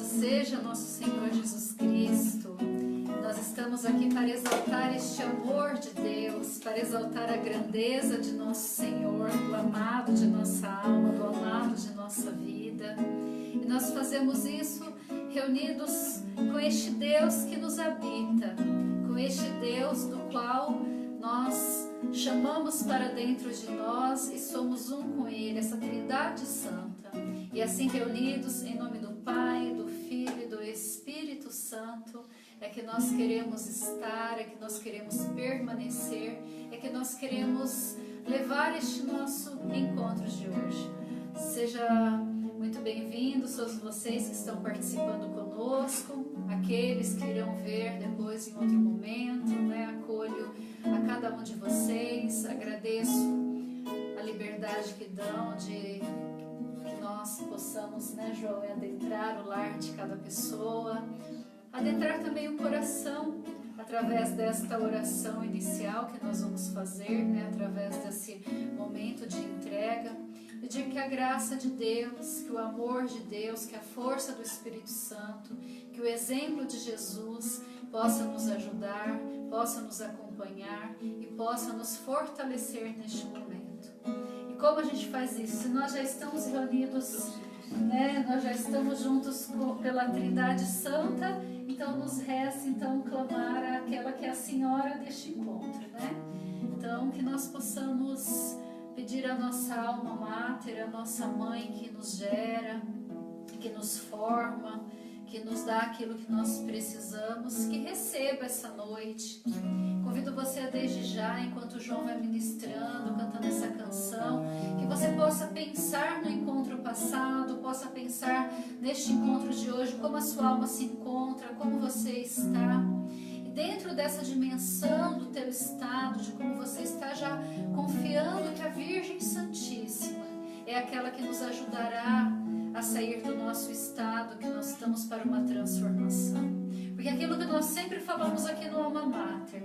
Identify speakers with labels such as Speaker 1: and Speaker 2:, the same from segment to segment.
Speaker 1: seja nosso Senhor Jesus Cristo. Nós estamos aqui para exaltar este amor de Deus, para exaltar a grandeza de nosso Senhor, do amado de nossa alma, do amado de nossa vida. E nós fazemos isso reunidos com este Deus que nos habita, com este Deus do qual nós chamamos para dentro de nós e somos um com Ele, essa Trindade Santa. E assim reunidos em nome do Pai, do Filho e do Espírito Santo, é que nós queremos estar, é que nós queremos permanecer, é que nós queremos levar este nosso encontro de hoje. Seja muito bem-vindos todos vocês que estão participando conosco, aqueles que irão ver depois em outro momento, né? Acolho a cada um de vocês, agradeço a liberdade que dão de que nós possamos, né, João, adentrar o lar de cada pessoa, adentrar também o coração através desta oração inicial que nós vamos fazer, né, através desse momento de entrega. Pedir que a graça de Deus, que o amor de Deus, que a força do Espírito Santo, que o exemplo de Jesus possa nos ajudar, possa nos acompanhar e possa nos fortalecer neste momento. E como a gente faz isso? Se nós já estamos reunidos, né, nós já estamos juntos pela Trindade Santa, então nos resta então clamar àquela que é a Senhora deste encontro, né? Então que nós possamos pedir à nossa alma máter, à nossa mãe que nos gera, que nos forma, que nos dá aquilo que nós precisamos, que receba essa noite. Convido você desde já, enquanto o João vai ministrando, cantando essa canção, que você possa pensar no encontro passado, possa pensar neste encontro de hoje, como a sua alma se encontra, como você está. Dentro dessa dimensão do teu estado, de como você está, já confiando que a Virgem Santíssima é aquela que nos ajudará a sair do nosso estado, que nós estamos para uma transformação. Porque aquilo que nós sempre falamos aqui no Alma Mater,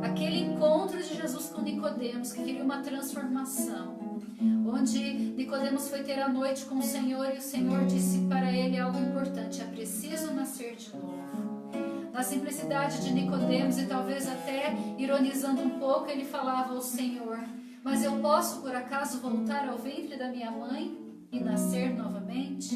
Speaker 1: aquele encontro de Jesus com Nicodemos, que queria uma transformação, onde Nicodemos foi ter a noite com o Senhor e o Senhor disse para ele algo importante: é preciso nascer de novo. Na simplicidade de Nicodemos e talvez até ironizando um pouco, ele falava ao Senhor: mas eu posso por acaso voltar ao ventre da minha mãe e nascer novamente?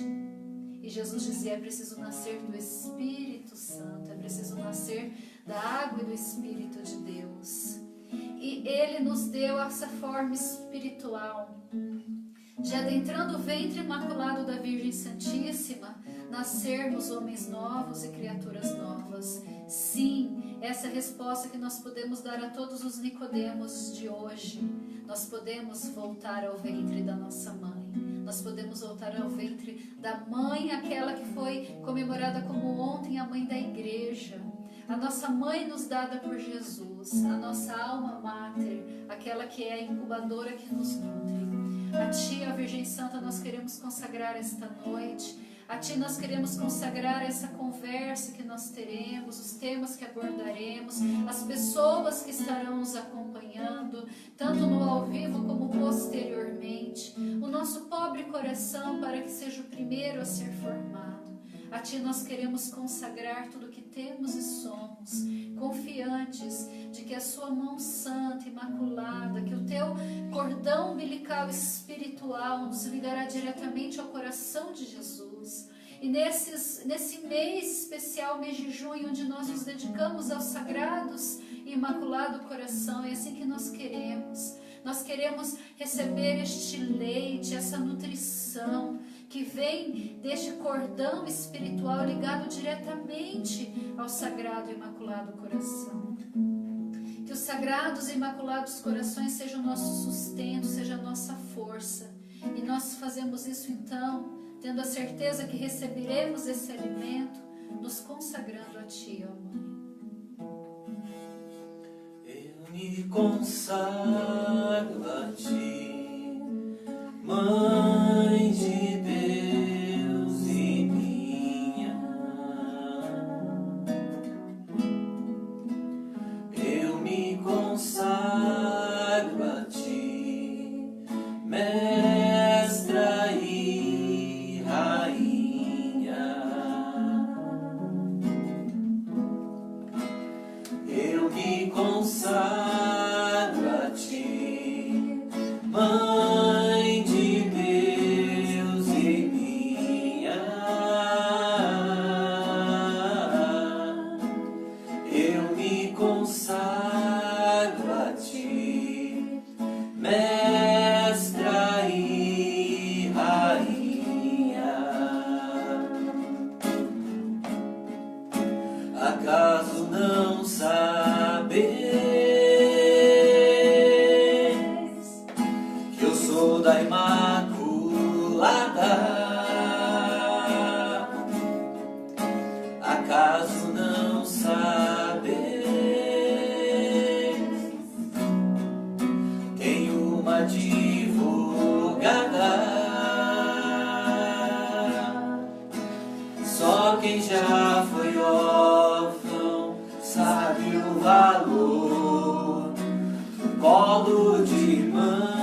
Speaker 1: E Jesus dizia: é preciso nascer do Espírito Santo, é preciso nascer da água e do Espírito de Deus. E Ele nos deu essa forma espiritual, de adentrando o ventre imaculado da Virgem Santíssima, nascermos homens novos e criaturas novas. Sim, essa é a resposta que nós podemos dar a todos os Nicodemos de hoje. Nós podemos voltar ao ventre da nossa mãe. Nós podemos voltar ao ventre da mãe, aquela que foi comemorada como ontem a mãe da igreja. A nossa mãe nos dada por Jesus, a nossa alma máter, aquela que é a incubadora que nos nutre. A Ti, a Virgem Santa, nós queremos consagrar esta noite. A Ti nós queremos consagrar essa conversa que nós teremos, os temas que abordaremos, as pessoas que estarão nos acompanhando, tanto no ao vivo como posteriormente. O nosso pobre coração, para que seja o primeiro a ser formado. A Ti nós queremos consagrar tudo o que temos e somos, confiantes de que a Sua mão santa, imaculada, que o Teu cordão umbilical espiritual nos ligará diretamente ao coração de Jesus. E nesse mês especial, mês de junho, onde nós nos dedicamos aos sagrados e imaculado coração, é assim que nós queremos. Nós queremos receber este leite, essa nutrição que vem deste cordão espiritual ligado diretamente ao Sagrado e Imaculado Coração. Que os Sagrados e Imaculados Corações sejam o nosso sustento, seja a nossa força. E nós fazemos isso então, tendo a certeza que receberemos esse alimento, nos consagrando a Ti, ó Mãe.
Speaker 2: Eu me consagro a Ti, Mãe de Deus e minha. Eu me consagro a Ti, Mestra e Rainha. eu me consagro a ti, Mãe de Deus e minha. Eu me consagro a ti, Mestra e Rainha. Acaso não sabeis que eu sou da Imaculada? Acaso não sabeis? Tenho uma advogada. Só quem já foi órfão sabe o valor do colo de mãe.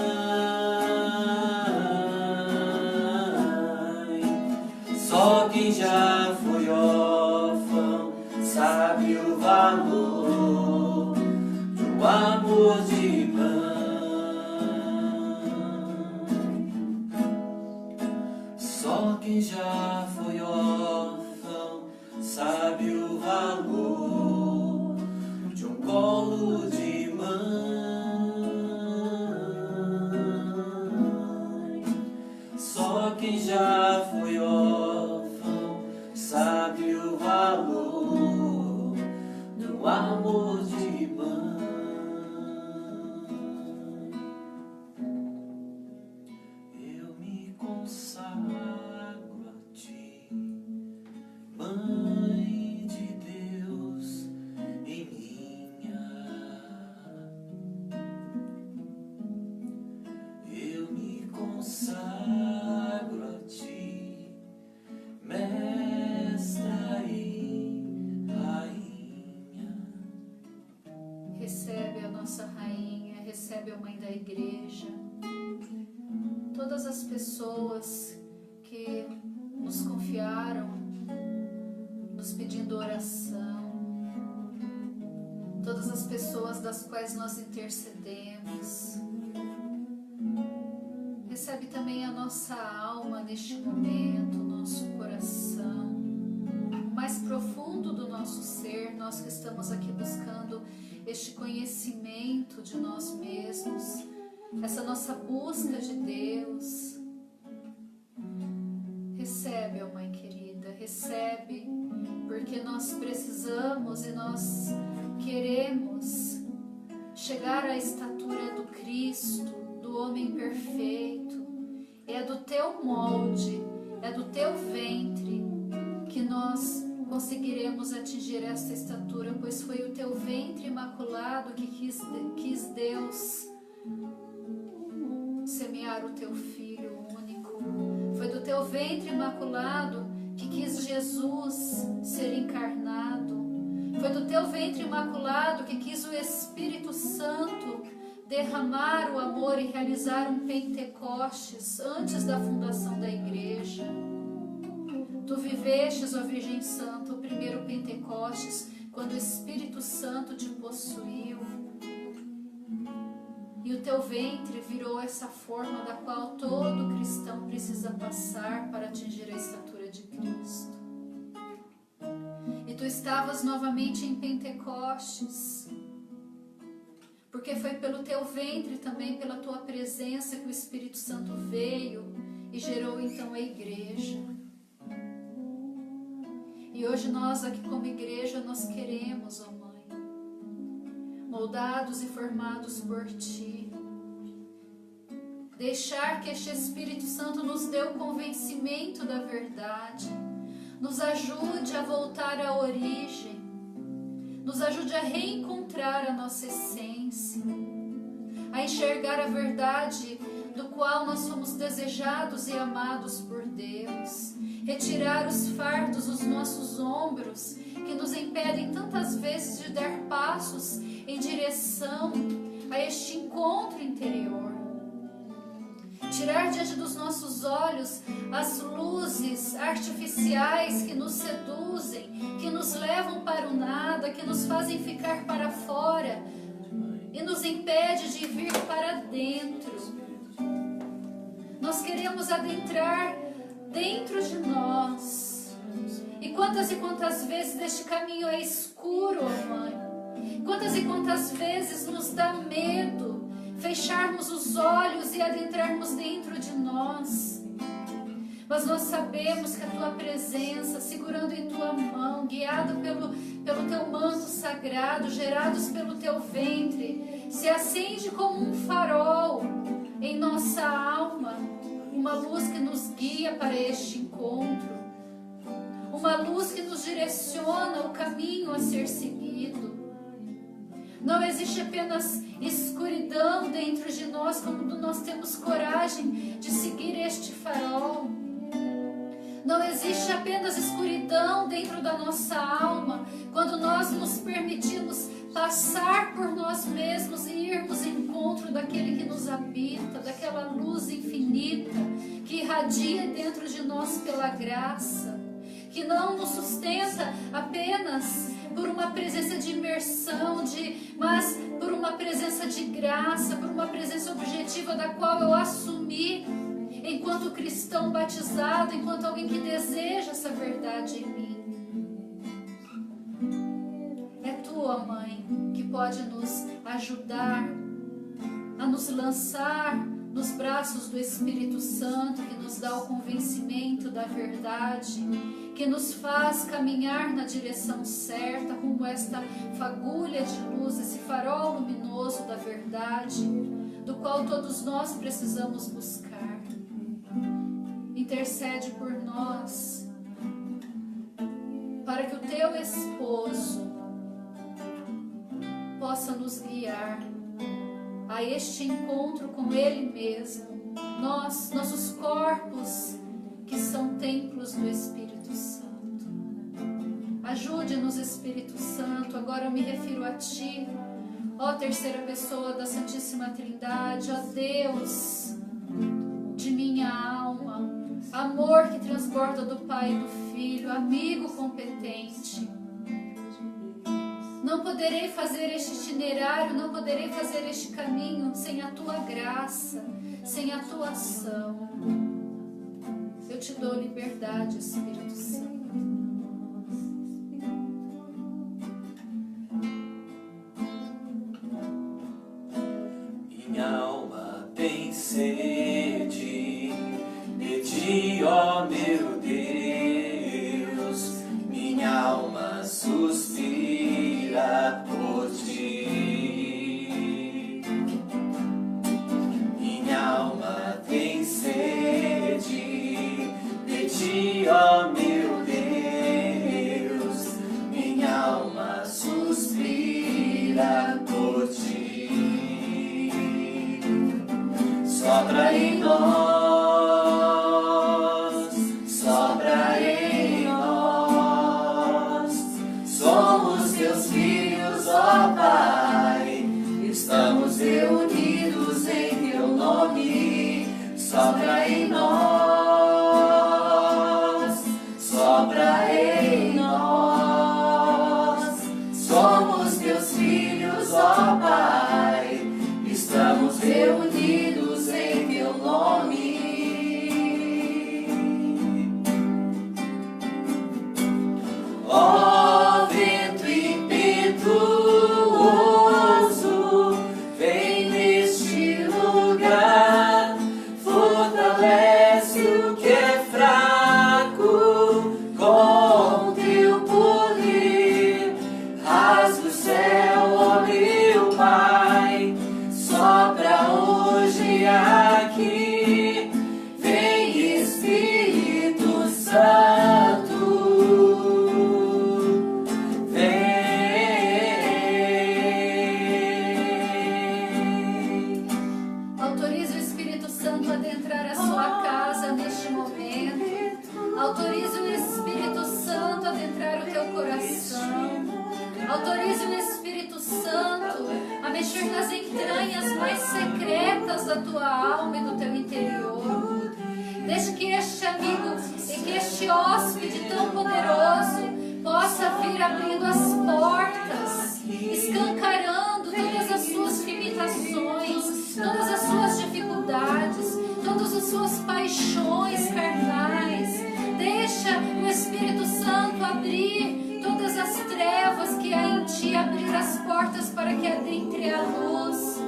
Speaker 2: Só quem já foi órfão sabe o valor do amor de mãe. Só quem já foi órfão sabe o valor de um colo de mãe. Só quem já foi órfão sabe o valor do amor de mãe. Eu me consagro a ti, Mãe de Deus e minha. Eu me consagro a ti, Mestra e Rainha.
Speaker 1: Recebe a nossa rainha, recebe a mãe da igreja, todas as pessoas que nos confiaram, nos pedindo oração, todas as pessoas das quais nós intercedemos. Recebe também a nossa alma neste momento, nosso coração, o mais profundo do nosso ser, nós que estamos aqui buscando este conhecimento de nós mesmos, essa nossa busca de Deus. Recebe, ó Mãe querida, recebe, porque nós precisamos e nós queremos chegar à estatura do Cristo, do homem perfeito. É do teu molde, é do teu ventre que nós conseguiremos atingir esta estatura, pois foi o teu ventre imaculado que quis Deus semear o teu Filho único. Foi do teu ventre imaculado que quis Jesus ser encarnado. Foi do teu ventre imaculado que quis o Espírito Santo derramar o amor e realizar um Pentecostes antes da fundação da igreja. Tu vivestes, ó Virgem Santa, o primeiro Pentecostes, quando o Espírito Santo te possuiu. E o teu ventre virou essa forma da qual todo cristão precisa passar para atingir a estatura de Cristo. E tu estavas novamente em Pentecostes, porque foi pelo teu ventre também, pela tua presença, que o Espírito Santo veio e gerou então a igreja. E hoje nós aqui como igreja, nós queremos, ó Mãe, moldados e formados por Ti, deixar que este Espírito Santo nos dê o convencimento da verdade, nos ajude a voltar à origem, nos ajude a reencontrar a nossa essência, a enxergar a verdade do qual nós somos desejados e amados por Deus, retirar os fardos dos nossos ombros que nos impedem tantas vezes de dar passos em direção a este encontro interior. tirar diante dos nossos olhos as luzes artificiais que nos seduzem, que nos levam para o nada, que nos fazem ficar para fora e nos impede de vir para dentro. Nós queremos adentrar dentro de nós. E quantas vezes este caminho é escuro, ó Mãe. Quantas e quantas vezes nos dá medo fecharmos os olhos e adentrarmos dentro de nós. Mas nós sabemos que a Tua presença, segurando em Tua mão, guiado pelo Teu manto sagrado, gerados pelo Teu ventre, se acende como um farol em nossa alma, uma luz que nos guia para este encontro, uma luz que nos direciona o caminho a ser seguido. Não existe apenas escuridão dentro de nós quando nós temos coragem de seguir este farol. Não existe apenas escuridão dentro da nossa alma quando nós nos permitimos passar por nós mesmos e irmos em encontro daquele que nos habita, daquela luz infinita que irradia dentro de nós pela graça, que não nos sustenta apenas por uma presença de imersão, mas por uma presença de graça, por uma presença objetiva da qual eu assumi enquanto cristão batizado, enquanto alguém que deseja essa verdade em mim. É Tua Mãe que pode nos ajudar a nos lançar nos braços do Espírito Santo, que nos dá o convencimento da verdade, que nos faz caminhar na direção certa, rumo a esta fagulha de luz, esse farol luminoso da verdade, do qual todos nós precisamos buscar. Intercede por nós, para que o Teu esposo possa nos guiar a este encontro com Ele mesmo, nossos corpos que são templos do Espírito Santo. Ajude-nos, Espírito Santo. Agora eu me refiro a Ti, ó terceira pessoa da Santíssima Trindade, ó Deus de minha alma, amor que transborda do Pai e do Filho, amigo competente. Não poderei fazer este itinerário, não poderei fazer este caminho sem a Tua graça, sem a Tua ação. Eu Te dou liberdade, Espírito Santo.
Speaker 2: Minha alma tem sede de Ti, ó meu Deus. Minha alma suspira por Ti. Minha alma tem sede de Ti, ó meu Deus. Minha alma suspira por Ti. Sopra em nós, sopra em nós. Somos Teus filhos, ó Pai. Estamos reunidos em Teu nome. Sopra em nós, sopra em nós. Somos Teus filhos, ó Pai. Estamos reunidos em Teu nome. Ó vento impetuoso, vem neste lugar, fortalece
Speaker 1: mexer nas entranhas mais secretas da tua alma e do teu interior. Deixa que este amigo e que este hóspede tão poderoso possa vir abrindo as portas, escancarando todas as suas limitações, todas as suas dificuldades, todas as suas paixões carnais. Deixa o Espírito Santo abrir todas as trevas que há em ti, abrir as portas para que adentre a luz.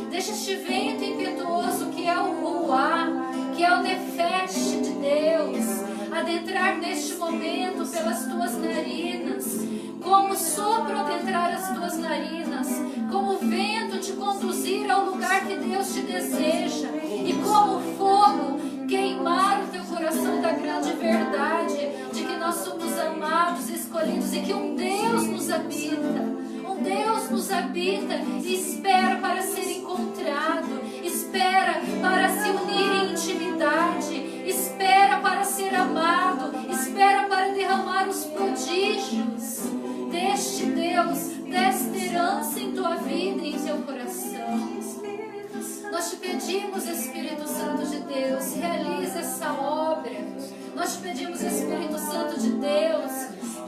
Speaker 1: Deixa este vento impetuoso que é o Ruá, que é o Nefesh de Deus, adentrar neste momento pelas tuas narinas, como sopro adentrar as tuas narinas, como vento te conduzir ao lugar que Deus te deseja, e como fogo queimar o teu coração da grande verdade de que nós somos amados, escolhidos e que um Deus nos habita. Um Deus nos habita e espera para ser encontrado, espera para se unir em intimidade, espera para ser amado, espera para derramar os prodígios deste Deus, desta herança em tua vida e em teu coração. Nós te pedimos, Espírito Santo de Deus, realize essa obra. Nós te pedimos, Espírito Santo de Deus,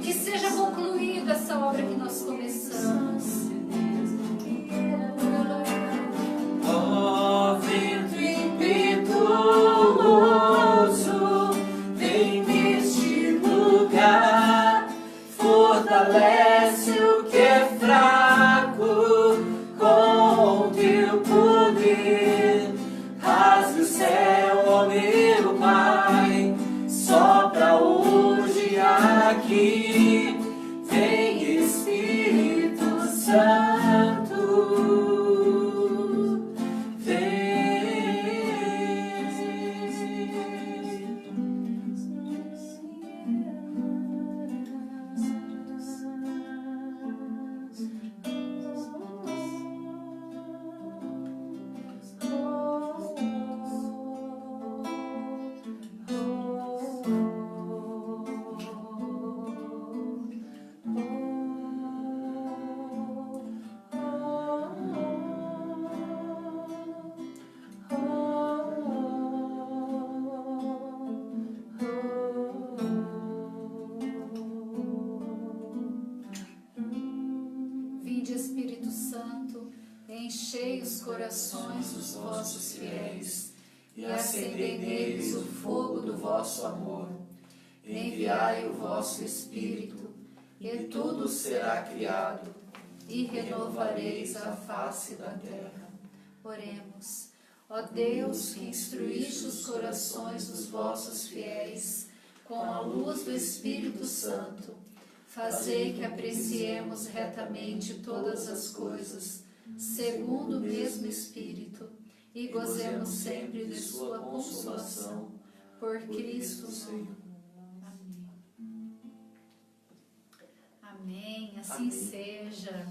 Speaker 1: que seja concluída essa obra que nós começamos.
Speaker 2: Ó vento impetuoso, vem neste lugar, fortalece o que é fraco com teu poder. Rasgue o céu, ó meu Pai, sopra hoje aqui, vem Espírito Santo,
Speaker 1: Espírito Santo, enchei os corações dos vossos fiéis e acendei neles o fogo do vosso amor. Enviai o vosso Espírito e tudo será criado e renovareis a face da terra. Oremos. Ó Deus, que instruíste os corações dos vossos fiéis com a luz do Espírito Santo, fazei que apreciemos retamente todas as coisas, segundo o mesmo Espírito, e gozemos sempre de sua consolação, por Cristo Senhor. Amém. Amém, assim seja.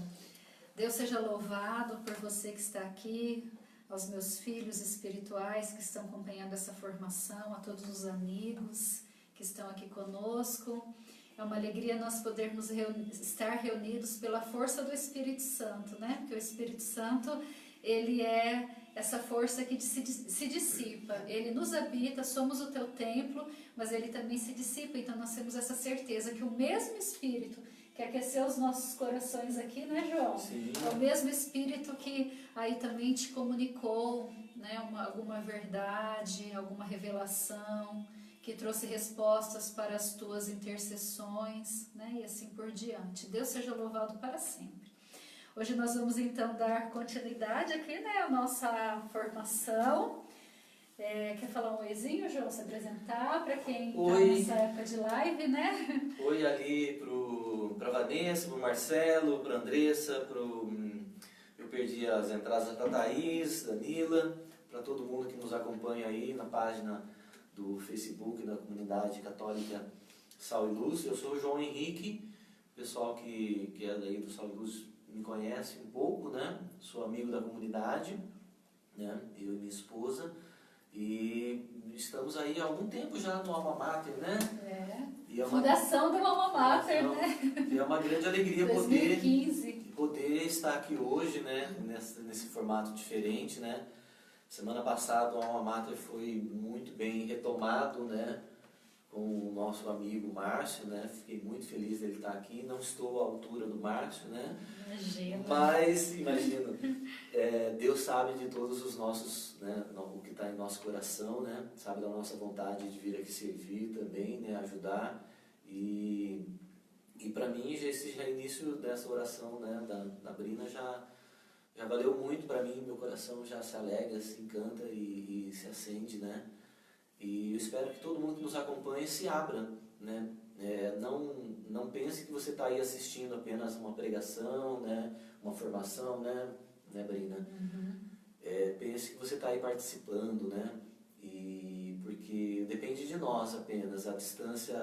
Speaker 1: Deus seja louvado por você que está aqui, aos meus filhos espirituais que estão acompanhando essa formação, a todos os amigos que estão aqui conosco. É uma alegria nós podermos estar reunidos pela força do Espírito Santo, né? Porque o Espírito Santo, ele é essa força que se dissipa. Ele nos habita, somos o teu templo, mas ele também se dissipa. Então nós temos essa certeza que o mesmo Espírito que aqueceu os nossos corações aqui, né, João?
Speaker 2: Sim.
Speaker 1: É o mesmo Espírito que aí também te comunicou, né, alguma verdade, alguma revelação, que trouxe respostas para as tuas intercessões, né, e assim por diante. Deus seja louvado para sempre. Hoje nós vamos então dar continuidade aqui, né, à nossa formação. Quer falar um oizinho, João, se apresentar para quem está nessa época de live, né?
Speaker 3: Oi ali pra Vanessa, pro Marcelo, pra Andressa, eu perdi as entradas da Thaís, da Nila, para todo mundo que nos acompanha aí na página do Facebook da Comunidade Católica Sal e Luz. Eu sou o João Henrique, o pessoal que é daí do Sal e Luz me conhece um pouco, né? Sou amigo da comunidade, né? Eu e minha esposa. E estamos aí há algum tempo já no Alma Mater, né? E
Speaker 1: Fundação do Alma Mater, né?
Speaker 3: E é uma grande alegria
Speaker 1: 2015.
Speaker 3: poder estar aqui hoje, né, nesse formato diferente, né. Semana passada o Alma Mater foi muito bem retomado, né, com o nosso amigo Márcio, né, fiquei muito feliz dele estar aqui, não estou à altura do Márcio, né,
Speaker 1: Imagina.
Speaker 3: mas, imagino, Deus sabe de todos os nossos, né, o que está em nosso coração, né, sabe da nossa vontade de vir aqui servir também, né, ajudar, e para mim esse início dessa oração, né, da Brina já valeu muito para mim, meu coração já se alegra, se encanta e se acende, né? E eu espero que todo mundo que nos acompanha se abra, né? Não pense que você está aí assistindo apenas uma pregação, né? Uma formação, né, Brina?
Speaker 1: Uhum.
Speaker 3: Pense que você está aí participando, né? E porque depende de nós apenas, a distância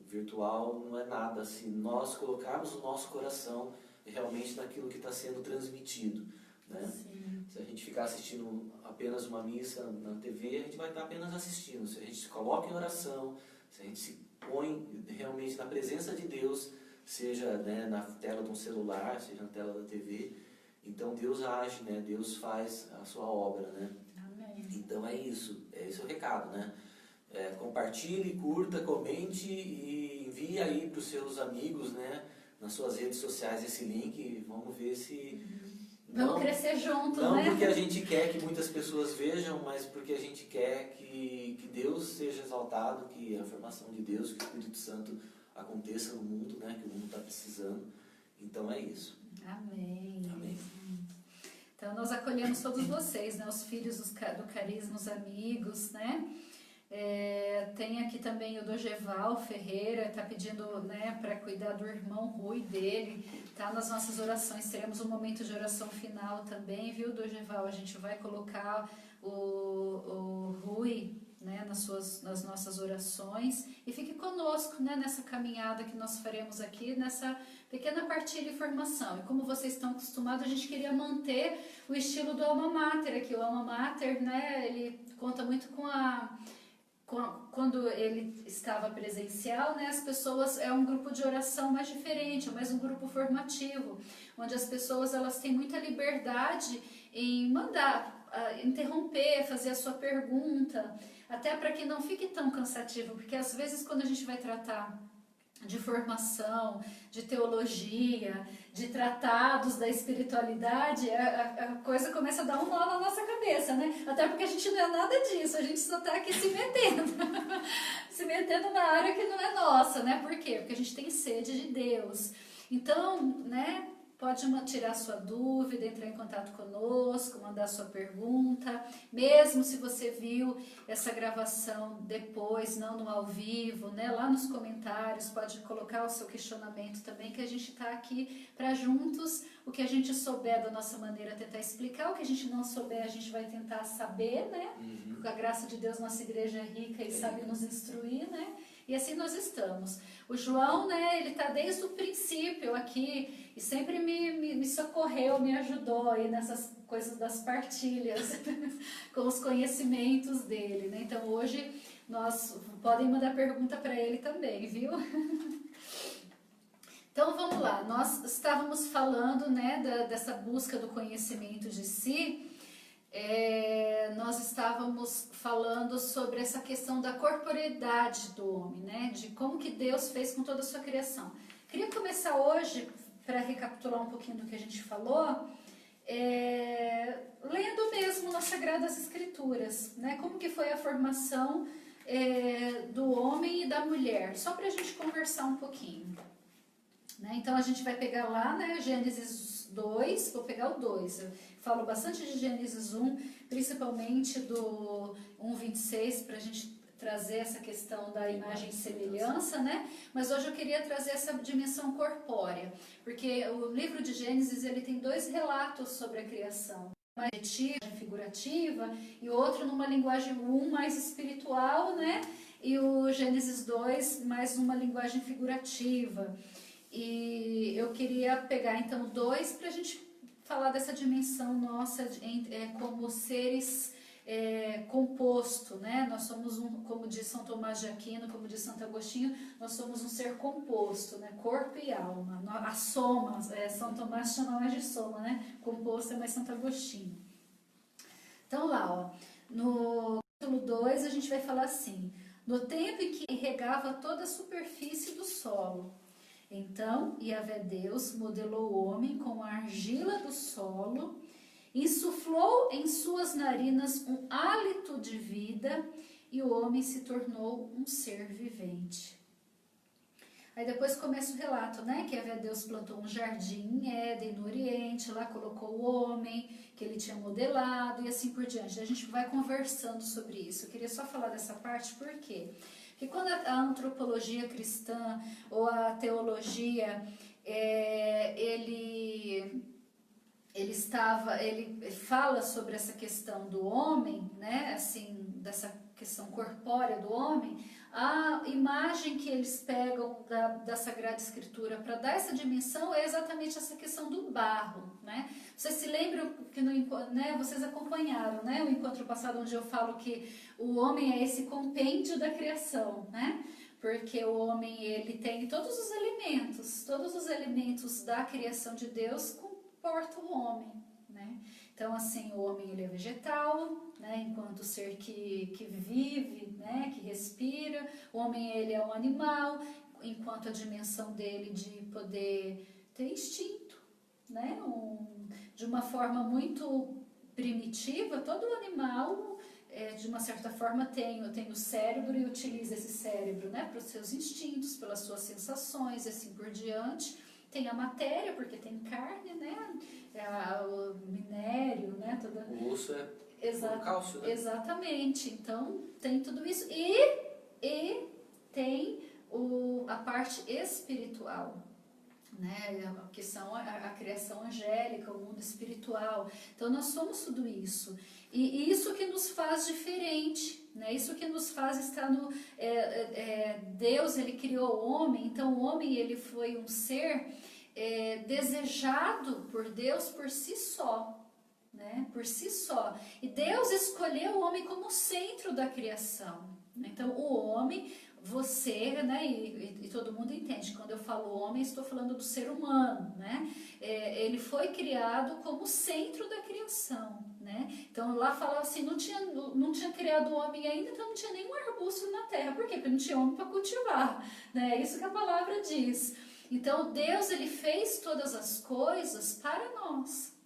Speaker 3: virtual não é nada, se nós colocarmos o nosso coração realmente naquilo que está sendo transmitido, né?
Speaker 1: Sim.
Speaker 3: Se a gente ficar assistindo apenas uma missa na TV, a gente vai estar apenas assistindo. Se a gente se coloca em oração, se a gente se põe realmente na presença de Deus, seja, né, na tela de um celular, seja na tela da TV, então Deus age, né? Deus faz a sua obra, né?
Speaker 1: Amém.
Speaker 3: Então é esse o recado, né? Compartilhe, curta, comente e envie aí para os seus amigos, né, nas suas redes sociais esse link. Vamos ver se...
Speaker 1: Vamos crescer junto,
Speaker 3: não
Speaker 1: né?
Speaker 3: Porque a gente quer que muitas pessoas vejam, mas porque a gente quer que Deus seja exaltado, que a formação de Deus, que o Espírito Santo aconteça no mundo, né, que o mundo está precisando. Então é isso.
Speaker 1: Amém.
Speaker 3: Amém.
Speaker 1: Então nós acolhemos todos vocês, né, os filhos do Carisma, os amigos, né? Tem aqui também o Dogeval Ferreira, está pedindo, né, para cuidar do irmão Rui dele, tá nas nossas orações, teremos um momento de oração final também, viu, Dogeval? A gente vai colocar o Rui, né, nas nossas orações, e fique conosco, né, nessa caminhada que nós faremos aqui, nessa pequena partilha e formação. E como vocês estão acostumados, a gente queria manter o estilo do Alma Mater aqui. O Alma Mater, né, ele conta muito quando ele estava presencial, né, as pessoas, é um grupo de oração mais diferente, é mais um grupo formativo, onde as pessoas elas têm muita liberdade em mandar, interromper, fazer a sua pergunta, até para que não fique tão cansativo, porque às vezes quando a gente vai tratar de formação, de teologia, de tratados da espiritualidade, a coisa começa a dar um nó na nossa cabeça, né? Até porque a gente não é nada disso, a gente só está aqui se metendo, se metendo na área que não é nossa, né? Por quê? Porque a gente tem sede de Deus. Então, né? Pode tirar sua dúvida, entrar em contato conosco, mandar sua pergunta. Mesmo se você viu essa gravação depois, não no ao vivo, né? Lá nos comentários, pode colocar o seu questionamento também, que a gente está aqui para juntos, o que a gente souber da nossa maneira tentar explicar, o que a gente não souber a gente vai tentar saber, né? Com a graça de Deus, nossa igreja é rica e sabe nos instruir, né? E assim nós estamos. O João, né, ele está desde o princípio aqui e sempre me socorreu, me ajudou aí nessas coisas das partilhas, com os conhecimentos dele, né? Então hoje nós podem mandar pergunta para ele também, viu? Então vamos lá, nós estávamos falando, né, dessa busca do conhecimento de si. Nós estávamos falando sobre essa questão da corporeidade do homem, né? De como que Deus fez com toda a sua criação. Queria começar hoje, para recapitular um pouquinho do que a gente falou, lendo mesmo nas Sagradas Escrituras, né? Como que foi a formação do homem e da mulher, só para a gente conversar um pouquinho. Né? Então a gente vai pegar lá, né, Gênesis 2, vou pegar o 2, eu falo bastante de Gênesis 1, principalmente do 1:26, para a gente trazer essa questão da imagem e semelhança, né? Mas hoje eu queria trazer essa dimensão corpórea, porque o livro de Gênesis ele tem dois relatos sobre a criação, uma objetiva, figurativa, e outro numa linguagem mais espiritual, né? E o Gênesis 2 mais uma linguagem figurativa. E eu queria pegar então 2 para a gente falar dessa dimensão nossa como seres composto, né? Nós somos como diz São Tomás de Aquino, como diz Santo Agostinho, nós somos um ser composto, né? Corpo e alma. A soma, São Tomás chama mais de soma, né? Composto é mais Santo Agostinho. Então lá, ó, no capítulo 2 a gente vai falar assim: no tempo em que regava toda a superfície do solo, então Yahvé Deus modelou o homem com a argila do solo, insuflou em suas narinas um hálito de vida e o homem se tornou um ser vivente. Aí depois começa o relato, né, que Yahvé Deus plantou um jardim em Éden, no Oriente, lá colocou o homem que ele tinha modelado e assim por diante. A gente vai conversando sobre isso. Eu queria só falar dessa parte, por quê? Porque quando a antropologia cristã ou a teologia, ele fala sobre essa questão do homem, né, assim, dessa questão corpórea do homem, a imagem que eles pegam da Sagrada Escritura para dar essa dimensão é exatamente essa questão do barro, né? Vocês se lembram que vocês acompanharam, né, o encontro passado onde eu falo que o homem é esse compêndio da criação, né? Porque o homem, ele tem todos os elementos da criação de Deus comportam o homem, né? Então, assim, o homem ele é vegetal, né, enquanto ser que vive, né, que respira. O homem ele é um animal, enquanto a dimensão dele de poder ter instinto, né, de uma forma muito primitiva. Todo animal, de uma certa forma, tem o cérebro e utiliza esse cérebro, né, para os seus instintos, pelas suas sensações e assim por diante. Tem a matéria, porque tem carne, né? O minério, né?
Speaker 3: O osso o cálcio, né?
Speaker 1: Exatamente. Então, tem tudo isso. E tem a parte espiritual, né? Que são a criação angélica, o mundo espiritual. Então, nós somos tudo isso. E isso que nos faz diferente, né? Isso que nos faz estar no... Deus, ele criou o homem, então o homem ele foi um ser desejado por Deus por si só, né? Por si só. E Deus escolheu o homem como centro da criação. Então o homem, você, né, e todo mundo entende, quando eu falo homem, estou falando do ser humano, né? Ele foi criado como centro da criação, né? Então lá falava assim, não tinha criado o homem ainda, então não tinha nenhum arbusto na terra. Por quê? Porque não tinha homem para cultivar, né? É isso que a palavra diz. Então Deus, ele fez todas as coisas para nós.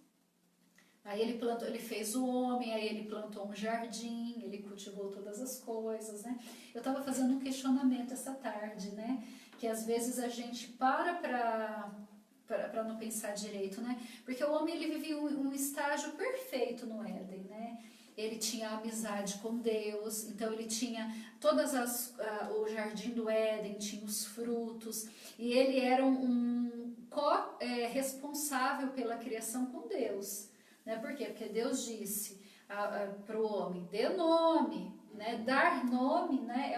Speaker 1: Aí ele fez o homem, aí ele plantou um jardim, ele cultivou todas as coisas, né? Eu estava fazendo um questionamento essa tarde, né? Que às vezes a gente para não pensar direito, né? Porque o homem, ele vivia um estágio perfeito no Éden, né? Ele tinha amizade com Deus, então ele tinha o jardim do Éden, tinha os frutos, e ele era um responsável pela criação com Deus, né? Por quê? Porque Deus disse para o homem, dê nome, né? Dar nome, né?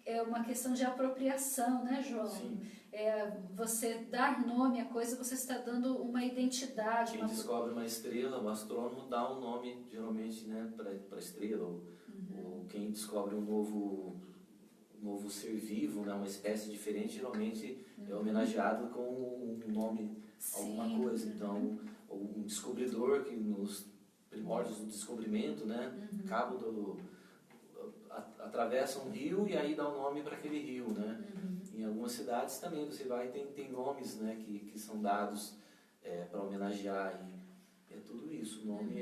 Speaker 1: É uma questão de apropriação, né, João?
Speaker 3: Sim.
Speaker 1: Você dar nome à coisa, você está dando uma identidade.
Speaker 3: Quem descobre uma estrela, o astrônomo dá um nome, geralmente, né, para a estrela. Ou quem descobre um novo ser vivo, né, uma espécie diferente, geralmente é homenageado com um nome, alguma coisa. Então, um descobridor que nos primórdios do descobrimento, né, atravessa um rio e aí dá um nome para aquele rio, né? Em algumas cidades também você vai tem nomes, né, que são dados para homenagear, e é tudo isso. O nome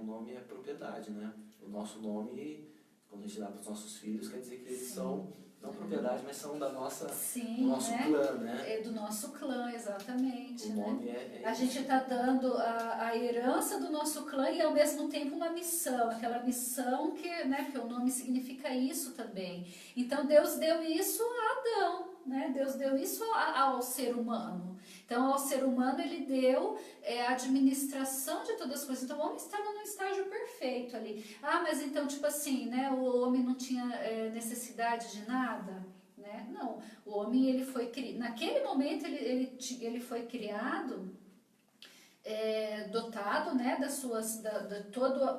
Speaker 3: o nome é propriedade, né? O nosso nome, quando a gente dá para os nossos filhos, quer dizer que eles são não propriedade, mas são do nosso clã, né?
Speaker 1: É do nosso clã, exatamente.
Speaker 3: O nome,
Speaker 1: né? A gente está dando a herança do nosso clã e ao mesmo tempo uma missão, aquela missão que, né, porque o nome significa isso também. Então Deus deu isso a Adão, né? Deus deu isso ao ser humano. Então ao ser humano ele deu a administração de todas as coisas. Então o homem estava num estágio perfeito ali. Mas então tipo assim, né? O homem não tinha necessidade de nada, né? Não, o homem ele foi naquele momento ele foi criado dotado, né,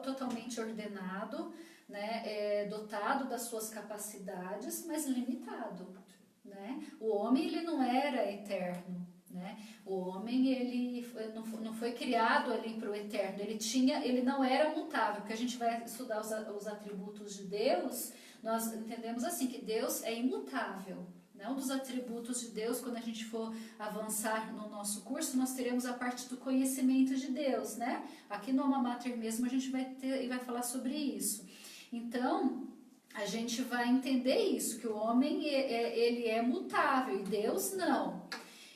Speaker 1: totalmente ordenado, né, dotado das suas capacidades, mas limitado, né? O homem, ele não era eterno, né? O homem, ele não foi criado ali para o eterno, ele não era mutável, porque a gente vai estudar os atributos de Deus, nós entendemos assim, que Deus é imutável. Um dos atributos de Deus, quando a gente for avançar no nosso curso, nós teremos a parte do conhecimento de Deus, né? Aqui no Alma Mater mesmo a gente vai falar sobre isso. Então, a gente vai entender isso, que o homem ele é mutável e Deus não.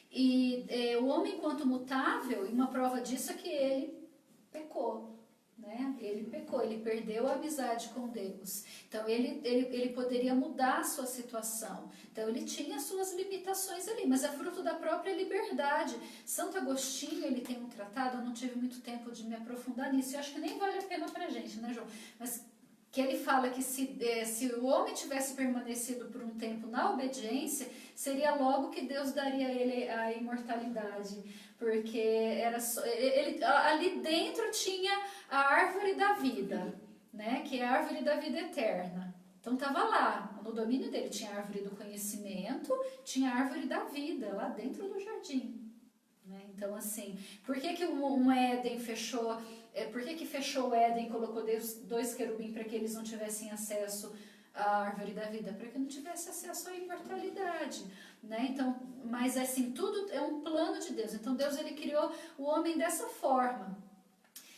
Speaker 1: E o homem, enquanto mutável, e uma prova disso é que ele pecou. Né? Ele pecou, ele perdeu a amizade com Deus. Então ele poderia mudar a sua situação. Então ele tinha suas limitações ali, mas é fruto da própria liberdade. Santo Agostinho, ele tem um tratado, eu não tive muito tempo de me aprofundar nisso, eu acho que nem vale a pena pra gente, né, João? Mas que ele fala que se o homem tivesse permanecido por um tempo na obediência, seria logo que Deus daria a ele a imortalidade, porque era ali dentro tinha a árvore da vida, né, que é a árvore da vida eterna. Então estava lá, no domínio dele tinha a árvore do conhecimento, tinha a árvore da vida, lá dentro do jardim. Né? Então assim, por que um Éden fechou... Por que fechou o Éden e colocou dois querubins para que eles não tivessem acesso à árvore da vida? Para que não tivesse acesso à imortalidade, né? Então, mas assim, tudo é um plano de Deus. Então Deus, ele criou o homem dessa forma.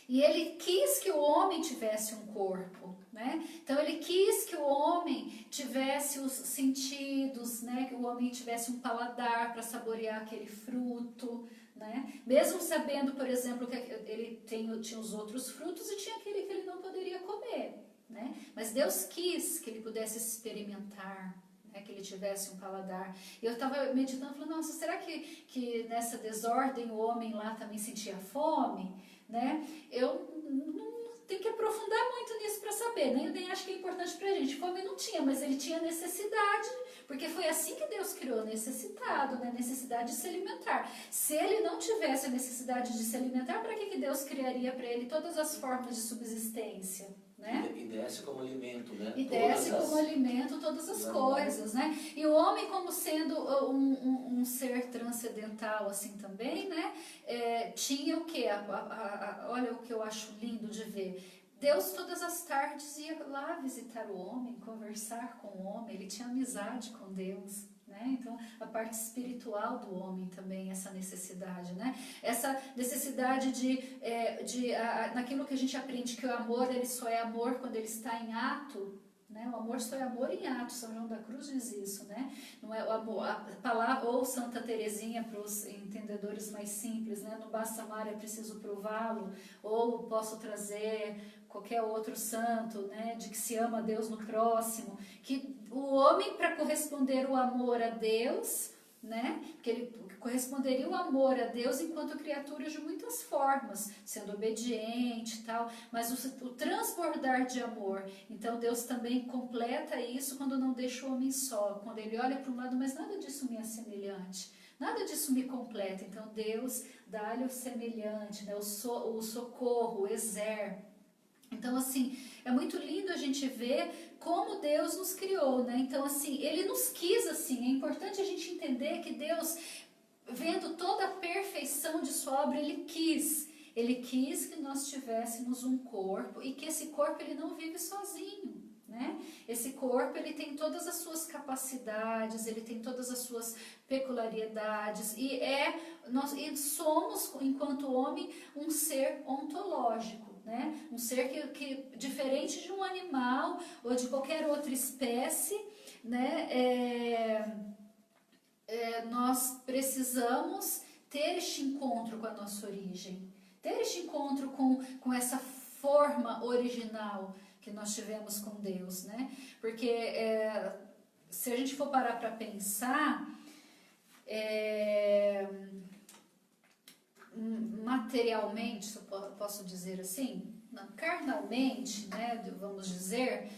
Speaker 1: E ele quis que o homem tivesse um corpo, né? Então ele quis que o homem tivesse os sentidos, né? Que o homem tivesse um paladar para saborear aquele fruto, né? Mesmo sabendo, por exemplo, que ele tinha os outros frutos e tinha aquele que ele não poderia comer, né? Mas Deus quis que ele pudesse experimentar, né? Que ele tivesse um paladar. Eu estava meditando, falando, nossa, será que nessa desordem o homem lá também sentia fome? Né? Eu não tenho que aprofundar muito nisso para saber, né? Eu nem acho que é importante para a gente. Fome não tinha, mas ele tinha necessidade, porque foi assim que Deus criou, necessitado, né? Necessidade de se alimentar. Se ele não tivesse a necessidade de se alimentar, para que Deus criaria para ele todas as formas de subsistência? Né?
Speaker 3: E desse como alimento, né?
Speaker 1: E desse como alimento todas as coisas, né? E o homem, como sendo um ser transcendental assim também, né? Tinha o quê? Olha o que eu acho lindo de ver. Deus todas as tardes ia lá visitar o homem, conversar com o homem, ele tinha amizade com Deus. Né? Então, a parte espiritual do homem também, essa necessidade, né? Essa necessidade naquilo que a gente aprende, que o amor, ele só é amor quando ele está em ato, né? O amor só é amor em ato, São João da Cruz diz isso, né? Não é o amor, a palavra, ou Santa Teresinha para os entendedores mais simples, né? Não basta amar, é preciso prová-lo, ou posso trazer qualquer outro santo, né, de que se ama a Deus no próximo, que o homem, para corresponder o amor a Deus, né, que ele corresponderia o amor a Deus enquanto criatura de muitas formas, sendo obediente e tal, mas o transbordar de amor, então Deus também completa isso quando não deixa o homem só, quando ele olha para um lado, mas nada disso me é semelhante, nada disso me completa, então Deus dá-lhe o semelhante, né, o socorro, o exer. Então, assim, é muito lindo a gente ver como Deus nos criou, né? Então, assim, Ele nos quis assim. É importante a gente entender que Deus, vendo toda a perfeição de sua obra, Ele quis que nós tivéssemos um corpo e que esse corpo, ele não vive sozinho, né? Esse corpo, ele tem todas as suas capacidades, ele tem todas as suas peculiaridades e nós somos, enquanto homem, um ser ontológico. Né? Um ser que diferente de um animal ou de qualquer outra espécie, né? Nós precisamos ter este encontro com a nossa origem, ter este encontro com essa forma original que nós tivemos com Deus, né? Porque se a gente for parar para pensar, materialmente, se eu posso dizer assim, carnalmente, né, vamos dizer,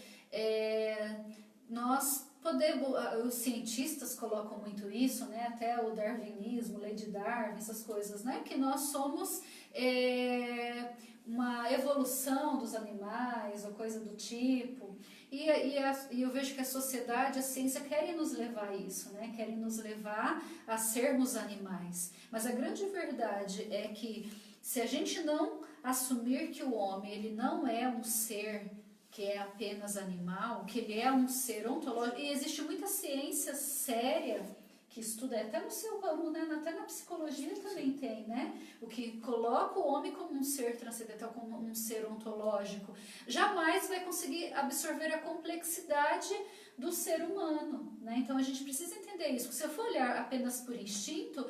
Speaker 1: nós podemos, os cientistas colocam muito isso, né, até o darwinismo, Lei de Darwin, essas coisas, né, que nós somos uma evolução dos animais ou coisa do tipo. E eu vejo que a sociedade, a ciência querem nos levar a isso, né? Querem nos levar a sermos animais. Mas a grande verdade é que se a gente não assumir que o homem ele não é um ser que é apenas animal, que ele é um ser ontológico, e existe muita ciência séria que estuda, até no seu ramo, né? Até na psicologia também tem, né? O que coloca o homem como um ser transcendental, como um ser ontológico, jamais vai conseguir absorver a complexidade do ser humano, né? Então a gente precisa entender isso. Se eu for olhar apenas por instinto,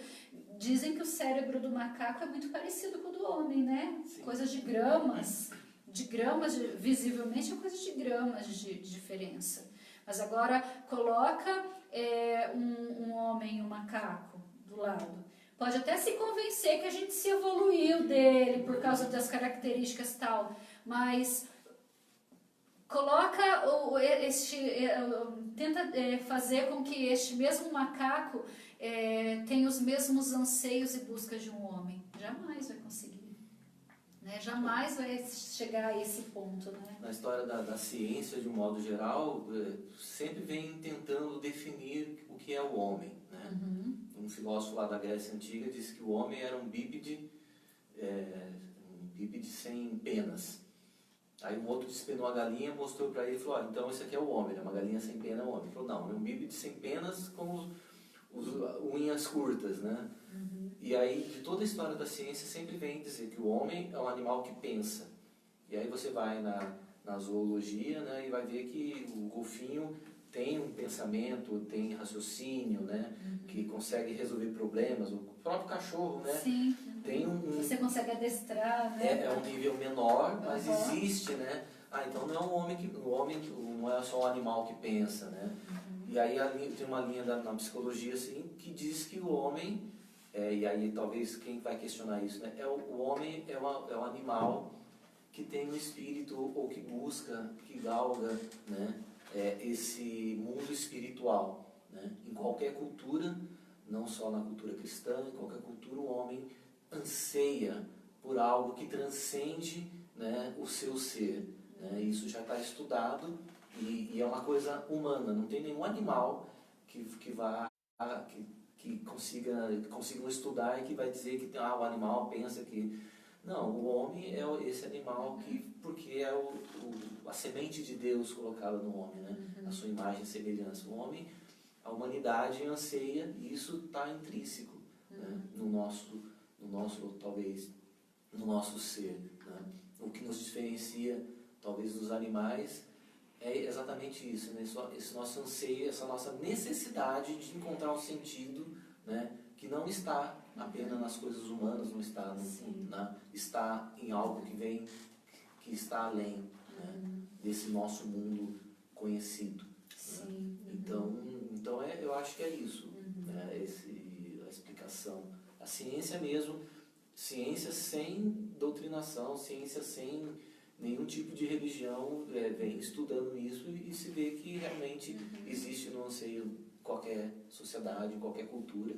Speaker 1: dizem que o cérebro do macaco é muito parecido com o do homem, né?
Speaker 3: Sim.
Speaker 1: Coisas de gramas, visivelmente é coisa de gramas de diferença. Mas agora coloca um homem e um macaco do lado. Pode até se convencer que a gente se evoluiu dele por causa das características tal, mas coloca tenta fazer com que este mesmo macaco tenha os mesmos anseios e buscas de um homem. Jamais vai conseguir. Né? Jamais vai chegar a esse ponto. Né?
Speaker 3: Na história da ciência, de um modo geral, sempre vem tentando definir o que é o homem. Né?
Speaker 1: Uhum.
Speaker 3: Um filósofo lá da Grécia Antiga disse que o homem era um bípede sem penas. Aí um outro despenou a galinha, mostrou para ele e falou, então esse aqui é o homem, é uma galinha sem pena, é o homem. Ele falou, não, é um bípede sem penas com os unhas curtas, né?
Speaker 1: Uhum.
Speaker 3: E aí, de toda a história da ciência, sempre vem dizer que o homem é um animal que pensa. E aí você vai na zoologia, né, e vai ver que o golfinho tem um pensamento, tem raciocínio, né, que consegue resolver problemas. O próprio cachorro, né,
Speaker 1: Sim.
Speaker 3: tem
Speaker 1: Você consegue adestrar, né?
Speaker 3: é um nível menor, mas existe, né? Então não é o homem não é só um animal que pensa, né? E aí tem uma linha na psicologia assim que diz que o homem e aí talvez quem vai questionar isso, né? O homem é um animal que tem um espírito ou que busca, que galga, né? Esse mundo espiritual, né? Em qualquer cultura, não só na cultura cristã, em qualquer cultura o homem anseia por algo que transcende, né, o seu ser. Né? Isso já está estudado e é uma coisa humana. Não tem nenhum animal que consigam estudar e que vai dizer que o animal pensa que... Não, o homem é esse animal porque é a semente de Deus colocada no homem, né? A sua imagem e semelhança. O homem, a humanidade anseia e isso está intrínseco, né? no nosso ser, né? O que nos diferencia talvez dos animais é exatamente isso, né? Esse nosso anseio, essa nossa necessidade de encontrar um sentido, né? Que não está apenas nas coisas humanas, não está está em algo que está além, né? Desse nosso mundo conhecido.
Speaker 1: Sim.
Speaker 3: Né? Então eu acho que é isso, né? A explicação. A ciência mesmo, ciência sem doutrinação, ciência sem nenhum tipo de religião, vem estudando isso e se vê que realmente existe no anseio em qualquer sociedade, em qualquer cultura,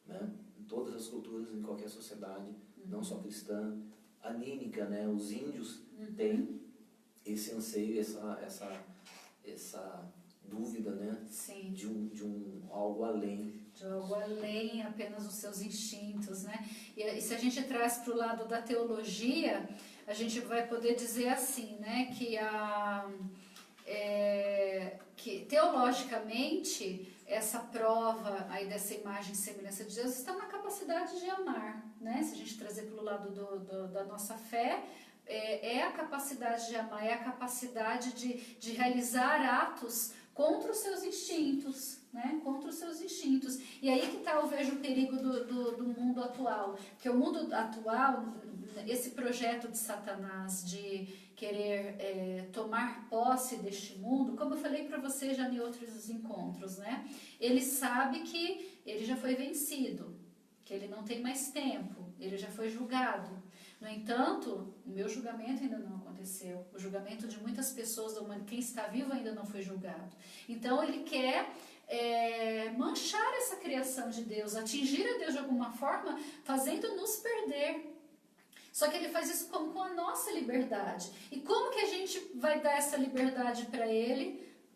Speaker 3: né? Em todas as culturas, em qualquer sociedade, não só cristã, anímica, né? Os índios têm esse anseio, essa dúvida, né?
Speaker 1: Sim.
Speaker 3: De um algo além.
Speaker 1: De algo além apenas os seus instintos, né? E se a gente traz para o lado da teologia, a gente vai poder dizer assim, né? Que teologicamente essa prova aí dessa imagem e semelhança de Deus está na capacidade de amar, né? Se a gente trazer para o lado da nossa fé, é a capacidade de amar, é a capacidade de realizar atos contra os seus instintos, né? Contra os seus instintos. E aí que eu vejo o perigo do mundo atual. Porque o mundo atual, esse projeto de Satanás de querer tomar posse deste mundo, como eu falei para você já em outros encontros, né? Ele sabe que ele já foi vencido, que ele não tem mais tempo, ele já foi julgado. No entanto, o meu julgamento ainda não aconteceu. O julgamento de muitas pessoas da humanidade, quem está vivo ainda não foi julgado. Então ele quer manchar essa criação de Deus, atingir a Deus de alguma forma, fazendo-nos perder. Só que ele faz isso com a nossa liberdade. E como que a gente vai dar essa liberdade para ele?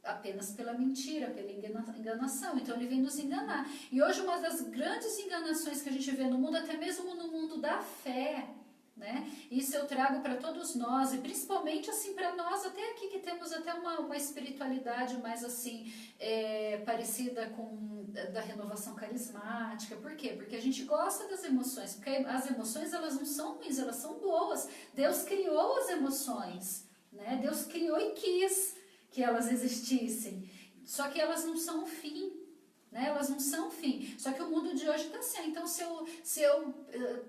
Speaker 1: Apenas pela mentira, pela enganação. Então ele vem nos enganar. E hoje uma das grandes enganações que a gente vê no mundo, até mesmo no mundo da fé, né? Isso eu trago para todos nós, e principalmente assim para nós até aqui que temos até uma espiritualidade mais assim parecida com da renovação carismática. Por quê? Porque a gente gosta das emoções, porque as emoções elas não são ruins, elas são boas. Deus criou as emoções, né? Deus criou e quis que elas existissem, só que elas não são o fim. Né? Elas não são o fim. Só que o mundo de hoje está assim. Então, se eu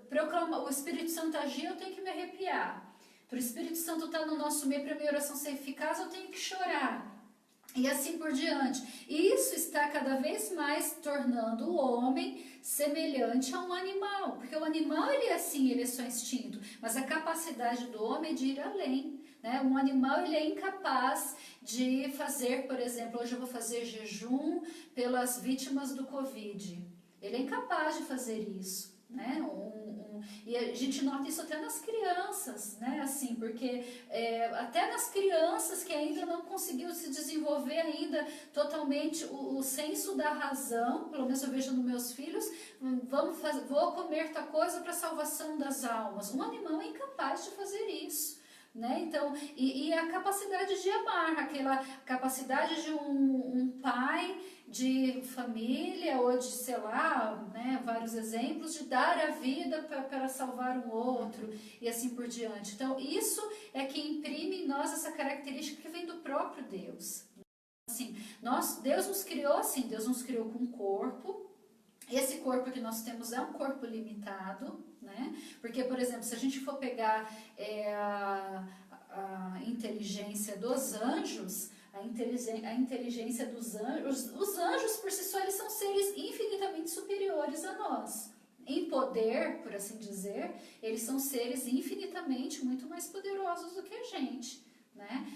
Speaker 1: proclamar o Espírito Santo agir, eu tenho que me arrepiar. Para o Espírito Santo estar no nosso meio, para a minha oração ser eficaz, eu tenho que chorar. E assim por diante. E isso está cada vez mais tornando o homem semelhante a um animal. Porque o animal, ele é assim, ele é só instinto. Mas a capacidade do homem é de ir além. Né? Um animal ele é incapaz de fazer, por exemplo, hoje eu vou fazer jejum pelas vítimas do Covid. Ele é incapaz de fazer isso. Né? E a gente nota isso até nas crianças, né? Assim, porque até nas crianças que ainda não conseguiu se desenvolver ainda totalmente o senso da razão, pelo menos eu vejo nos meus filhos, vou comer tal coisa para a salvação das almas. Um animal é incapaz de fazer isso. Né? Então, e a capacidade de amar, aquela capacidade de um pai de família ou de, sei lá, né, vários exemplos, de dar a vida para salvar um outro e assim por diante. Então, isso é que imprime em nós essa característica que vem do próprio Deus. Assim, Deus nos criou assim, Deus nos criou com um corpo. Esse corpo que nós temos é um corpo limitado, né? Porque, por exemplo, se a gente for pegar a inteligência dos anjos, a inteligência dos anjos, os anjos por si só eles são seres infinitamente superiores a nós. Em poder, por assim dizer, eles são seres infinitamente muito mais poderosos do que a gente. Né?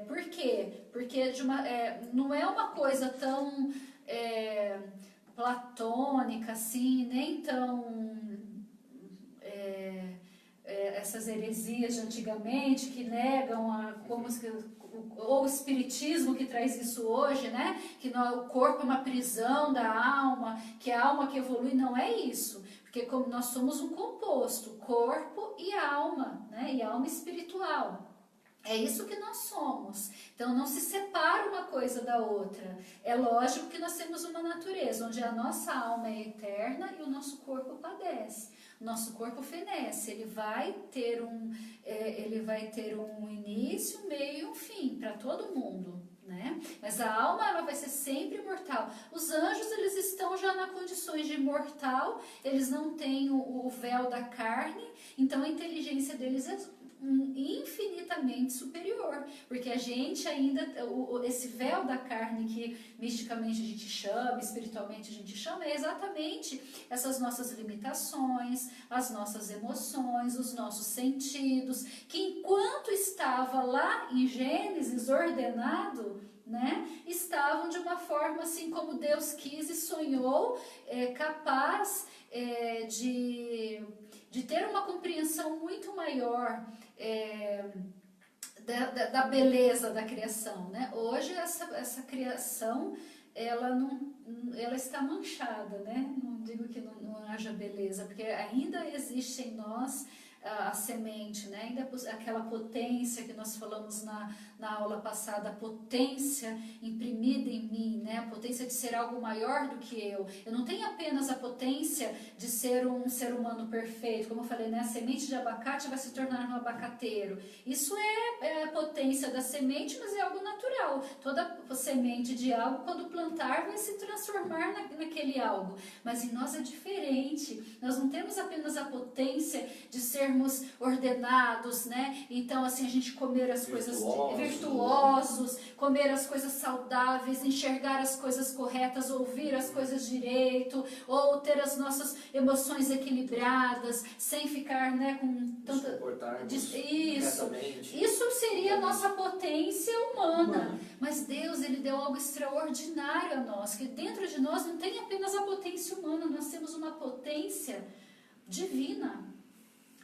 Speaker 1: Por quê? Porque não é uma coisa tão platônica assim, nem tão essas heresias de antigamente que negam ou o espiritismo que traz isso hoje, né? Que o corpo é uma prisão da alma, que a alma que evolui, não é isso. Porque como nós somos um composto, corpo e alma, né? E alma espiritual. É isso que nós somos. Então não se separa uma coisa da outra. É lógico que nós temos uma natureza onde a nossa alma é eterna e o nosso corpo padece. O nosso corpo fenece. Ele vai ter um início, um meio e um fim para todo mundo. Né? Mas a alma ela vai ser sempre imortal. Os anjos eles estão já na condições de imortal. Eles não têm o véu da carne. Então a inteligência deles é infinitamente superior, porque a gente ainda, esse véu da carne que misticamente a gente chama, espiritualmente a gente chama, é exatamente essas nossas limitações, as nossas emoções, os nossos sentidos, que enquanto estava lá em Gênesis ordenado, né, estavam de uma forma assim como Deus quis e sonhou, capaz de ter uma compreensão muito maior da beleza da criação, né? Hoje essa criação ela está manchada, né? Não digo que não haja beleza, porque ainda existe em nós a semente, né? Ainda aquela potência que nós falamos na aula passada, a potência imprimida em mim, né? A potência de ser algo maior do que eu. Eu não tenho apenas a potência de ser um ser humano perfeito, como eu falei, né? A semente de abacate vai se tornar um abacateiro. Isso é a potência da semente, mas é algo natural. Toda semente de algo, quando plantar, vai se transformar naquele algo. Mas em nós é diferente. Nós não temos apenas a potência de sermos ordenados, né? Então, assim, a gente comer as coisas virtuosos, comer as coisas saudáveis, enxergar as coisas corretas, ouvir as coisas direito, ou ter as nossas emoções equilibradas, sem ficar, né, com tanta... Isso seria a nossa potência humana. Mas Deus, Ele deu algo extraordinário a nós, que dentro de nós não tem apenas a potência humana, nós temos uma potência divina.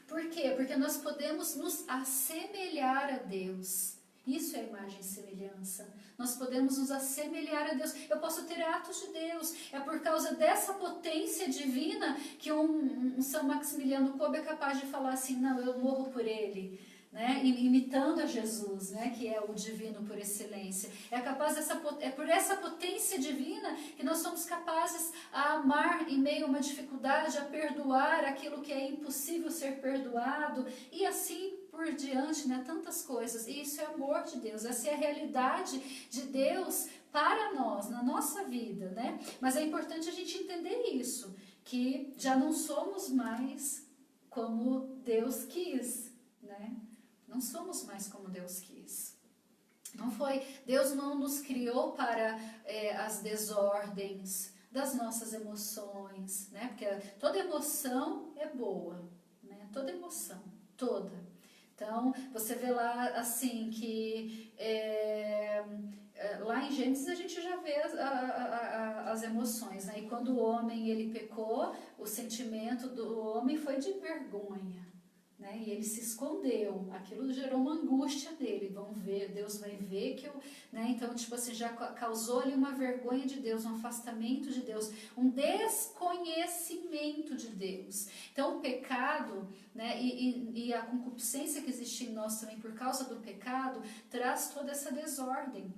Speaker 1: Por quê? Porque nós podemos nos assemelhar a Deus. Isso é imagem e semelhança. Nós podemos nos assemelhar a Deus. Eu posso ter atos de Deus. É por causa dessa potência divina que um São Maximiliano Kolbe é capaz de falar assim, não, eu morro por ele. Né? Imitando a Jesus, né? Que é o divino por excelência. É por essa potência divina que nós somos capazes a amar em meio a uma dificuldade, a perdoar aquilo que é impossível ser perdoado e assim por diante, né? Tantas coisas. E isso é amor de Deus, essa é a realidade de Deus para nós, na nossa vida, né? Mas é importante a gente entender isso, que já não somos mais como Deus quis, né? Não somos mais como Deus quis. Deus não nos criou para as desordens das nossas emoções, né? Porque toda emoção é boa, né? Toda emoção, toda. Então, você vê lá assim que lá em Gênesis a gente já vê as emoções, né? E quando o homem ele pecou, o sentimento do homem foi de vergonha. Né? E ele se escondeu, aquilo gerou uma angústia nele, Deus vai ver que eu... Né? Então, tipo assim, já causou ali uma vergonha de Deus, um afastamento de Deus, um desconhecimento de Deus. Então, o pecado, né? e a concupiscência que existe em nós também por causa do pecado, traz toda essa desordem.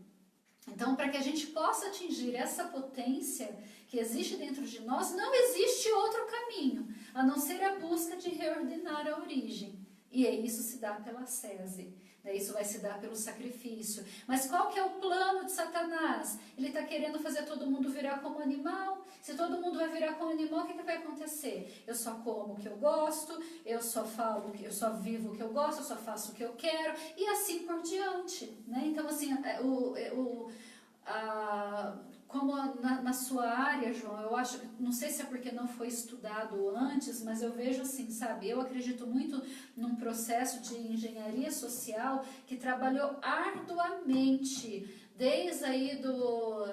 Speaker 1: Então, para que a gente possa atingir essa potência que existe dentro de nós, não existe outro caminho, a não ser a busca de reordenar a origem. E isso se dá pela ascese, né? Isso vai se dar pelo sacrifício. Mas qual que é o plano de Satanás? Ele está querendo fazer todo mundo virar como animal. Se todo mundo vai virar como animal, o que vai acontecer? Eu só como o que eu gosto, eu só vivo o que eu gosto, eu só faço o que eu quero, e assim por diante, né? Então, assim, como na sua área, João, eu acho, não sei se é porque não foi estudado antes, mas eu vejo assim, sabe, eu acredito muito num processo de engenharia social que trabalhou arduamente, desde aí do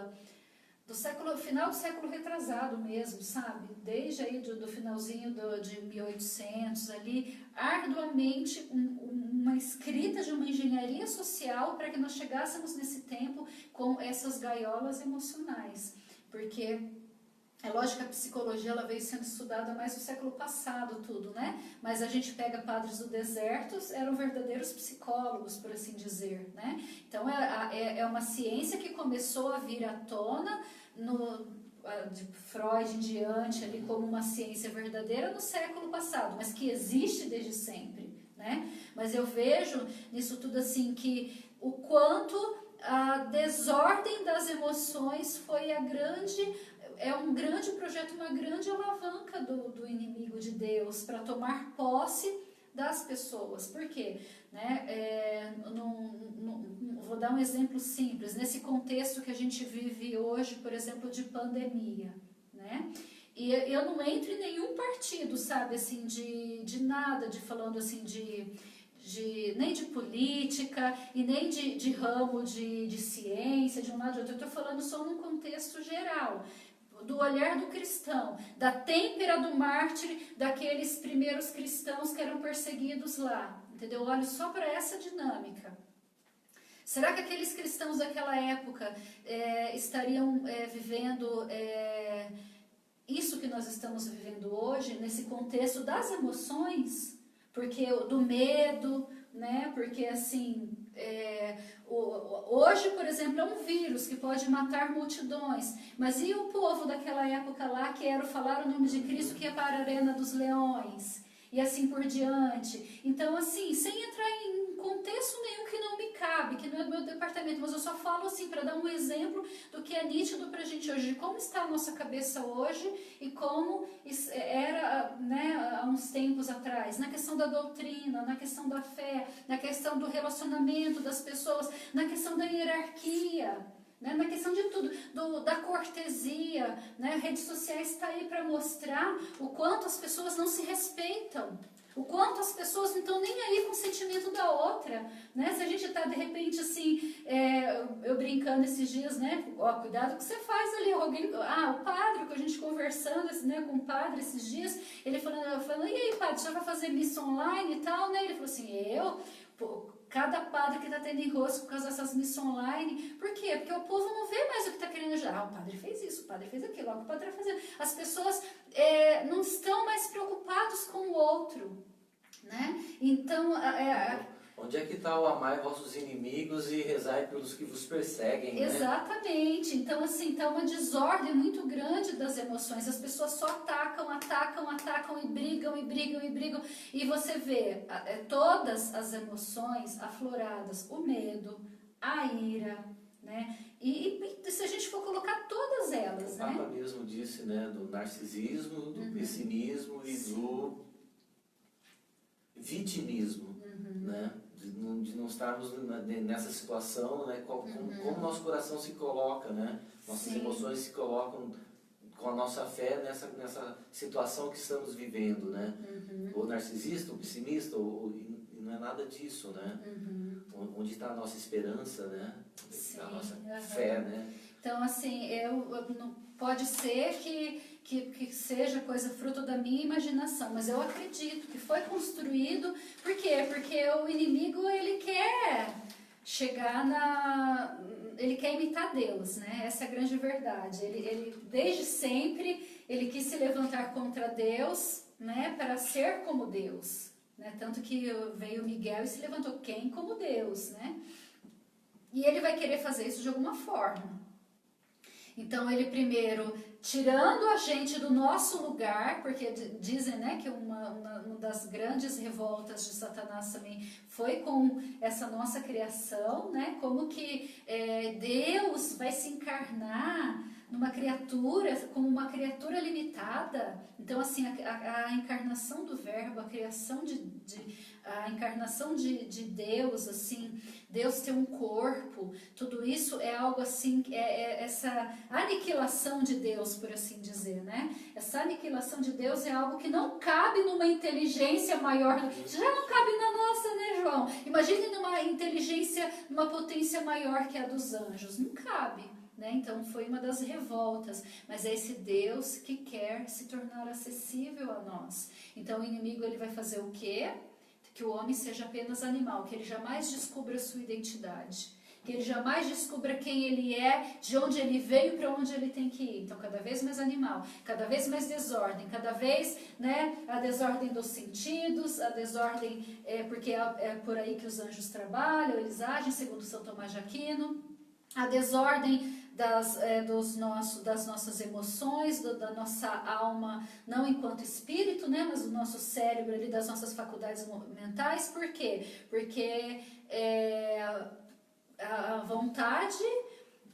Speaker 1: final do século retrasado mesmo, sabe? Desde aí do finalzinho de 1800 ali, arduamente uma escrita de uma engenharia social para que nós chegássemos nesse tempo com essas gaiolas emocionais. Porque é lógico que a psicologia ela veio sendo estudada mais no século passado, tudo, né? Mas a gente pega padres do deserto, eram verdadeiros psicólogos, por assim dizer, né? Então é uma ciência que começou a vir à tona de Freud em diante, ali como uma ciência verdadeira no século passado, mas que existe desde sempre, né? Mas eu vejo nisso tudo assim que o quanto a desordem das emoções foi um grande projeto, uma grande alavanca do inimigo de Deus para tomar posse das pessoas. Por quê? Né? Vou dar um exemplo simples. Nesse contexto que a gente vive hoje, por exemplo, de pandemia, né? E eu não entro em nenhum partido, sabe, assim, de nada, falando assim nem de política e nem de ramo de ciência, de um lado de outro. Eu estou falando só num contexto geral, do olhar do cristão, da têmpera do mártir daqueles primeiros cristãos que eram perseguidos lá, entendeu? Olho só para essa dinâmica. Será que aqueles cristãos daquela época estariam vivendo isso que nós estamos vivendo hoje, nesse contexto das emoções? Porque do medo, né? Porque assim, hoje, por exemplo, é um vírus que pode matar multidões, mas e o povo daquela época lá que era falar o nome de Cristo que ia para a Arena dos Leões? E assim por diante. Então, assim, sem entrar em contexto nenhum que não me cabe, que não é do meu departamento, mas eu só falo assim para dar um exemplo do que é nítido para a gente hoje, de como está a nossa cabeça hoje e como era, né, há uns tempos atrás, na questão da doutrina, na questão da fé, na questão do relacionamento das pessoas, na questão da hierarquia, né, na questão de tudo, da cortesia, né? Redes sociais está aí para mostrar o quanto as pessoas não se respeitam, O quanto as pessoas não estão nem aí com o sentimento da outra, né? Se a gente está de repente assim, eu brincando esses dias, né? Ó, cuidado com o que você faz ali. O padre, com a gente conversando, né, com o padre esses dias, ele falando, e aí, padre, você vai fazer missa online e tal, né? Ele falou assim, cada padre que está tendo enrosco por causa dessas missas online. Por quê? Porque o povo não vê mais o que está querendo ajudar. O padre fez isso, o padre fez aquilo, o padre está fazendo. As pessoas não estão mais preocupadas com o outro, né? Então,
Speaker 3: onde é que está o amai vossos inimigos e rezai pelos que vos perseguem, né?
Speaker 1: Exatamente. Então, assim, está uma desordem muito grande das emoções. As pessoas só atacam e brigam, e brigam, e brigam. E você vê todas as emoções afloradas, o medo, a ira, né? E se a gente for colocar todas elas,
Speaker 3: o
Speaker 1: né?
Speaker 3: Papa mesmo disse, né, do narcisismo, do pessimismo e do vitimismo, né? De não estarmos nessa situação, né? Como nosso coração se coloca, né? Nossas emoções se colocam com a nossa fé nessa situação que estamos vivendo, né? Ou narcisista, ou pessimista, e não é nada disso, né? Onde está a nossa esperança, né? Onde está a nossa fé, né?
Speaker 1: Então, assim, pode ser que seja coisa fruto da minha imaginação, mas eu acredito que foi construído. Por quê? Porque o inimigo, ele quer chegar ele quer imitar Deus, né? Essa é a grande verdade. Ele desde sempre, ele quis se levantar contra Deus, né? Para ser como Deus, né? Tanto que veio Miguel e se levantou quem como Deus, né? E ele vai querer fazer isso de alguma forma. Então, ele primeiro, tirando a gente do nosso lugar, porque dizem, né, que uma das grandes revoltas de Satanás também foi com essa nossa criação, né, como que Deus vai se encarnar numa criatura, como uma criatura limitada. Então, assim, a encarnação do Verbo, a criação a encarnação de Deus, assim, Deus ter um corpo, tudo isso é algo assim, essa aniquilação de Deus, por assim dizer, né? Essa aniquilação de Deus é algo que não cabe numa inteligência maior, já não cabe na nossa, né, João? Imagine numa inteligência, numa potência maior que a dos anjos, não cabe. Né? Então foi uma das revoltas, mas é esse Deus que quer se tornar acessível a nós. Então o inimigo, ele vai fazer o quê? Que o homem seja apenas animal, que ele jamais descubra a sua identidade, que ele jamais descubra quem ele é, de onde ele veio e para onde ele tem que ir. Então cada vez mais animal, cada vez mais desordem, cada vez, né, a desordem dos sentidos, a desordem, porque é por aí que os anjos trabalham, eles agem, segundo São Tomás de Aquino, a desordem das nossas emoções, da nossa alma, não enquanto espírito, né, mas do nosso cérebro, ali, das nossas faculdades mentais. Por quê? Porque a vontade,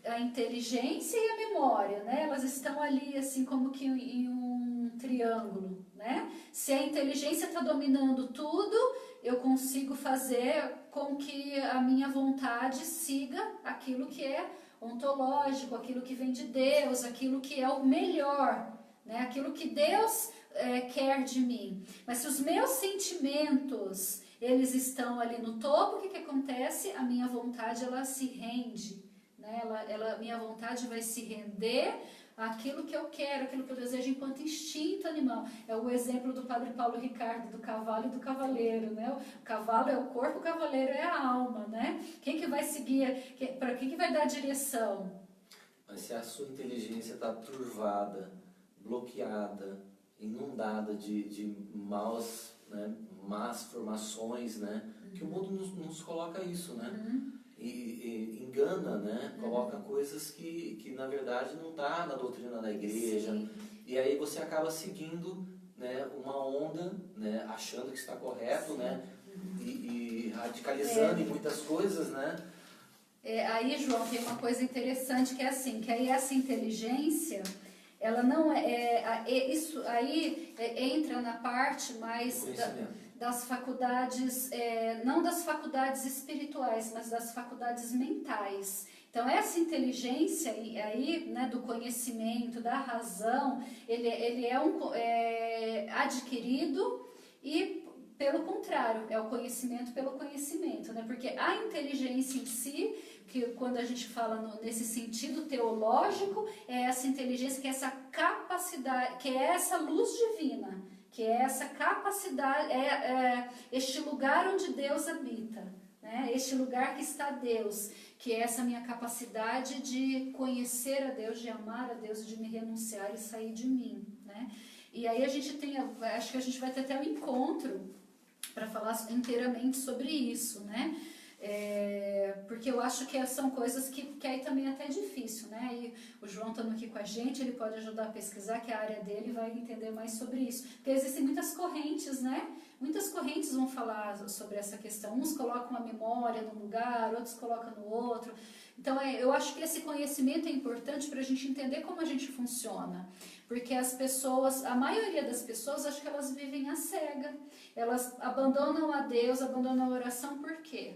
Speaker 1: a inteligência e a memória, né, elas estão ali assim como que em um triângulo, né? Se a inteligência está dominando tudo, eu consigo fazer com que a minha vontade siga aquilo que é ontológico, aquilo que vem de Deus, aquilo que é o melhor, né? Aquilo que Deus quer de mim. Mas se os meus sentimentos, eles estão ali no topo, o que acontece? A minha vontade, ela se rende, né? Minha vontade vai se render àquilo que eu quero, aquilo que eu desejo enquanto instinto animal. É o exemplo do Padre Paulo Ricardo, do cavalo e do cavaleiro, né? O cavalo é o corpo, o cavaleiro é a alma, né? Quem que vai seguir, para quem que vai dar a direção?
Speaker 3: Mas se a sua inteligência está turvada, bloqueada, inundada de más formações, né? Que o mundo nos coloca isso, né? E engana, né? Coloca coisas que na verdade não está na doutrina da igreja. Sim. E aí você acaba seguindo, né, uma onda, né, achando que está correto, sim, né? E radicalizando em muitas coisas, né?
Speaker 1: Aí, João, tem uma coisa interessante que é assim, que aí essa inteligência, ela não isso aí entra na parte mais das faculdades, não das faculdades espirituais, mas das faculdades mentais. Então essa inteligência aí, né, do conhecimento, da razão, ele é adquirido e pelo contrário, é o conhecimento pelo conhecimento, né? Porque a inteligência em si, que quando a gente fala nesse sentido teológico, é essa inteligência, que é essa capacidade, que é essa luz divina, que é essa capacidade, este lugar onde Deus habita, né? Este lugar que está Deus, que é essa minha capacidade de conhecer a Deus, de amar a Deus, de me renunciar e sair de mim, né? E aí a gente tem, acho que a gente vai ter até um encontro para falar inteiramente sobre isso, né? Porque eu acho que são coisas que aí também é até difícil, né? E o João estando aqui com a gente, ele pode ajudar a pesquisar, que é a área dele, vai entender mais sobre isso. Porque existem muitas correntes, né? Muitas correntes vão falar sobre essa questão. Uns colocam a memória num lugar, outros colocam no outro. Então, eu acho que esse conhecimento é importante para a gente entender como a gente funciona. Porque as pessoas, a maioria das pessoas, acho que elas vivem à cega. Elas abandonam a Deus, abandonam a oração, por quê?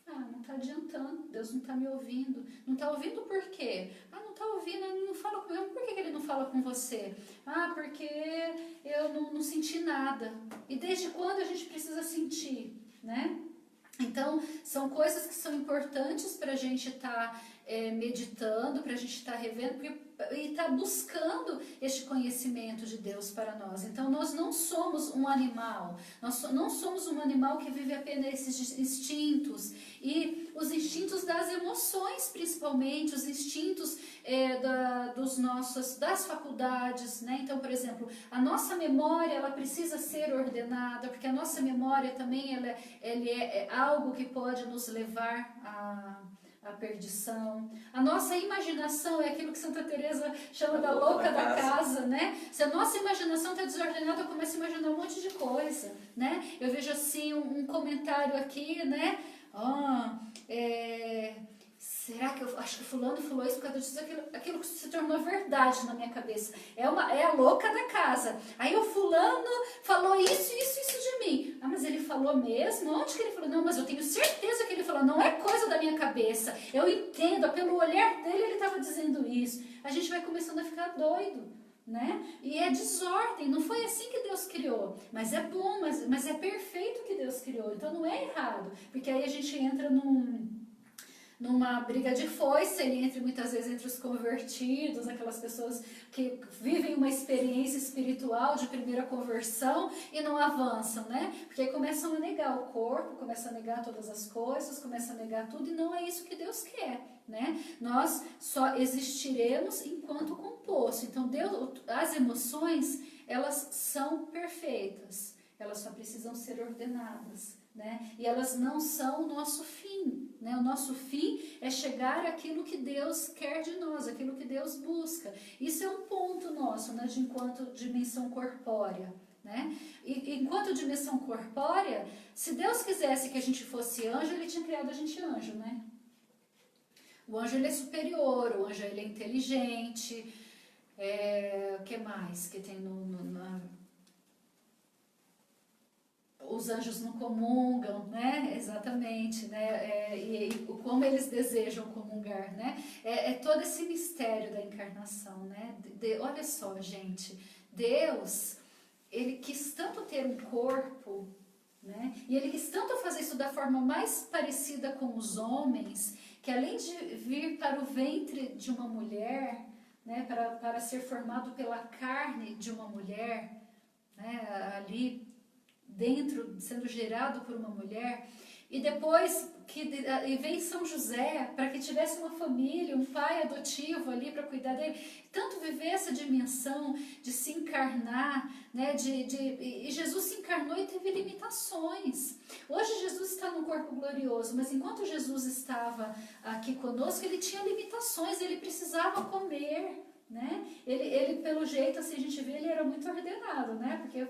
Speaker 1: Não está adiantando, Deus não está me ouvindo. Não está ouvindo por quê? Não está ouvindo, ele não fala comigo. Por que ele não fala com você? Porque eu não senti nada. E desde quando a gente precisa sentir, né? Então, são coisas que são importantes para a gente estar meditando, para a gente estar revendo e estar buscando este conhecimento de Deus para nós. Então, nós não somos um animal, nós não somos um animal que vive apenas esses instintos, e os instintos das emoções, principalmente, os instintos das faculdades, né? Então, por exemplo, a nossa memória, ela precisa ser ordenada, porque a nossa memória também ela é algo que pode nos levar a perdição. A nossa imaginação é aquilo que Santa Teresa chama da louca da casa, né? Se a nossa imaginação está desordenada, eu começo a imaginar um monte de coisa, né? Eu vejo assim um comentário aqui, né? Será que eu acho que fulano falou isso por causa disso, aquilo que se tornou verdade na minha cabeça? É a louca da casa. Aí o fulano falou isso de mim. Mas ele falou mesmo? Onde que ele falou? Não, mas eu tenho certeza que ele falou. Não é coisa da minha cabeça. Eu entendo, pelo olhar dele ele estava dizendo isso. A gente vai começando a ficar doido, né? E é desordem, não foi assim que Deus criou. Mas é bom, mas é perfeito que Deus criou. Então não é errado. Porque aí a gente entra numa briga de foice, muitas vezes entre os convertidos, aquelas pessoas que vivem uma experiência espiritual de primeira conversão e não avançam, né? Porque aí começam a negar o corpo, começam a negar todas as coisas, começam a negar tudo, e não é isso que Deus quer, né? Nós só existiremos enquanto composto. Então, as emoções, elas são perfeitas, elas só precisam ser ordenadas, né? E elas não são o nosso fim, né? O nosso fim é chegar àquilo que Deus quer de nós, aquilo que Deus busca. Isso é um ponto nosso, né? Enquanto dimensão corpórea, né? E enquanto dimensão corpórea, se Deus quisesse que a gente fosse anjo, Ele tinha criado a gente anjo, né? O anjo, ele é superior, o anjo, ele é inteligente. O que mais que tem os anjos não comungam, né? Exatamente, né? E como eles desejam comungar, né? É todo esse mistério da encarnação, né? Olha só, gente, Deus, Ele quis tanto ter um corpo, né? E Ele quis tanto fazer isso da forma mais parecida com os homens, que além de vir para o ventre de uma mulher, né? Para ser formado pela carne de uma mulher, né? Ali dentro, sendo gerado por uma mulher, e depois e vem São José para que tivesse uma família, um pai adotivo ali para cuidar dele, tanto viver essa dimensão de se encarnar, né, e Jesus se encarnou e teve limitações. Hoje Jesus está num corpo glorioso, mas enquanto Jesus estava aqui conosco, ele tinha limitações, ele precisava comer, né? Ele pelo jeito, assim, a gente vê, ele era muito ordenado, né? Porque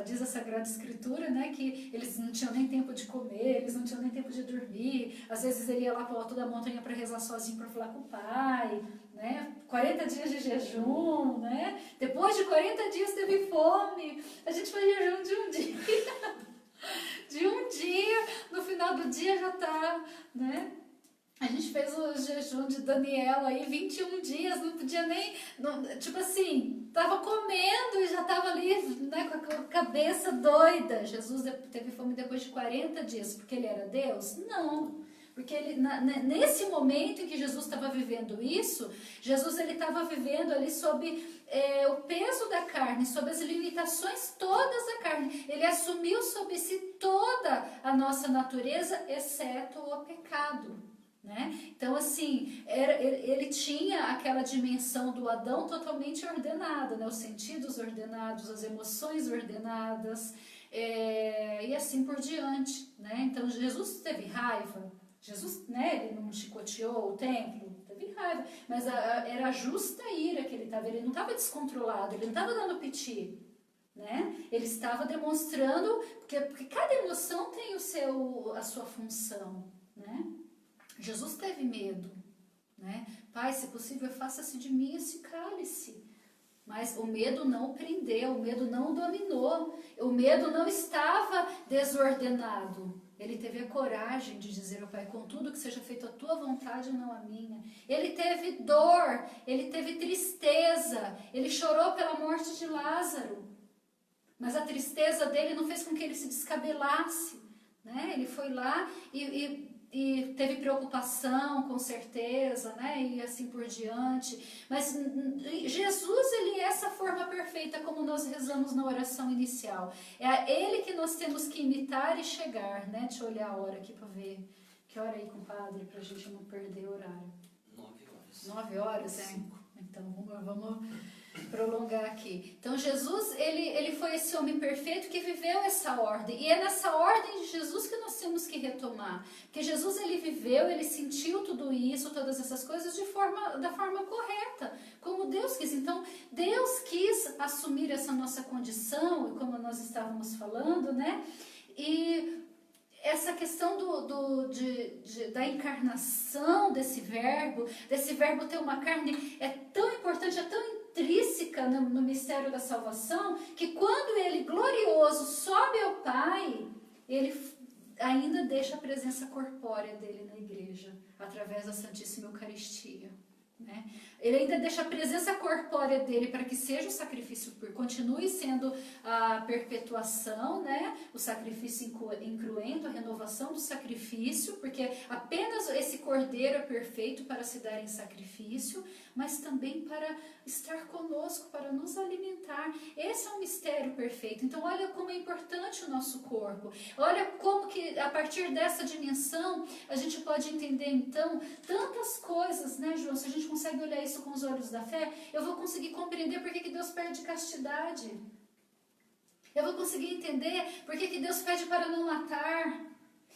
Speaker 1: diz a Sagrada Escritura, né, que eles não tinham nem tempo de comer, eles não tinham nem tempo de dormir. Às vezes ele ia lá para o alto da montanha para rezar sozinho, para falar com o Pai, né? 40 dias de jejum, né? Depois de 40 dias teve fome. A gente faz jejum de um dia. De um dia, no final do dia já está, né? A gente fez o jejum de Daniel aí, 21 dias, não podia nem, tipo assim, tava comendo e já tava ali, né, com a cabeça doida. Jesus teve fome depois de 40 dias, porque ele era Deus? Não. Porque ele, nesse momento em que Jesus estava vivendo isso, Jesus ele estava vivendo ali sob o peso da carne, sob as limitações todas da carne. Ele assumiu sobre si toda a nossa natureza, exceto o pecado. Né? Então, assim, ele tinha aquela dimensão do Adão totalmente ordenada, né? Os sentidos ordenados, as emoções ordenadas, e assim por diante. Né? Então, Jesus teve raiva, Jesus, né, ele não chicoteou o templo, teve raiva, mas era a justa ira que ele estava, ele não estava descontrolado, ele não estava dando piti. Né? Ele estava demonstrando, porque cada emoção tem a sua função, né? Jesus teve medo, né? Pai, se possível, faça-se de mim esse cálice. Mas o medo não o prendeu, o medo não o dominou, o medo não estava desordenado. Ele teve a coragem de dizer ao Pai, contudo que seja feita a tua vontade e não a minha. Ele teve dor, ele teve tristeza, ele chorou pela morte de Lázaro. Mas a tristeza dele não fez com que ele se descabelasse, né? Ele foi lá e teve preocupação, com certeza, né? E assim por diante. Mas Jesus, ele é essa forma perfeita, como nós rezamos na oração inicial. É a ele que nós temos que imitar e chegar, né? Deixa eu olhar a hora aqui para ver. Que hora aí, compadre, para a gente não perder o horário?
Speaker 3: 9 horas.
Speaker 1: 9 horas, é?
Speaker 3: 5.
Speaker 1: Então, vamos prolongar aqui. Então, Jesus, ele foi esse homem perfeito que viveu essa ordem. E é nessa ordem de Jesus que nós temos que retomar. Porque Jesus, ele viveu, ele sentiu tudo isso, todas essas coisas da forma correta, como Deus quis. Então, Deus quis assumir essa nossa condição, como nós estávamos falando, né? E essa questão da encarnação desse verbo ter uma carne, é tão importante, é tão intrínseca no mistério da salvação, que quando ele, glorioso, sobe ao Pai, ele ainda deixa a presença corpórea dele na igreja, através da Santíssima Eucaristia. Né? Ele ainda deixa a presença corpórea dele para que seja o sacrifício, continue sendo a perpetuação, né? O sacrifício incruento, a renovação do sacrifício, porque apenas esse cordeiro é perfeito para se dar em sacrifício, mas também para estar conosco, para nos alimentar. Esse é um mistério perfeito. Então olha como é importante o nosso corpo, olha como que a partir dessa dimensão a gente pode entender então tantas coisas, né, João? Se a gente consegue olhar isso com os olhos da fé, eu vou conseguir compreender por que Deus pede castidade. Eu vou conseguir entender por que Deus pede para não matar.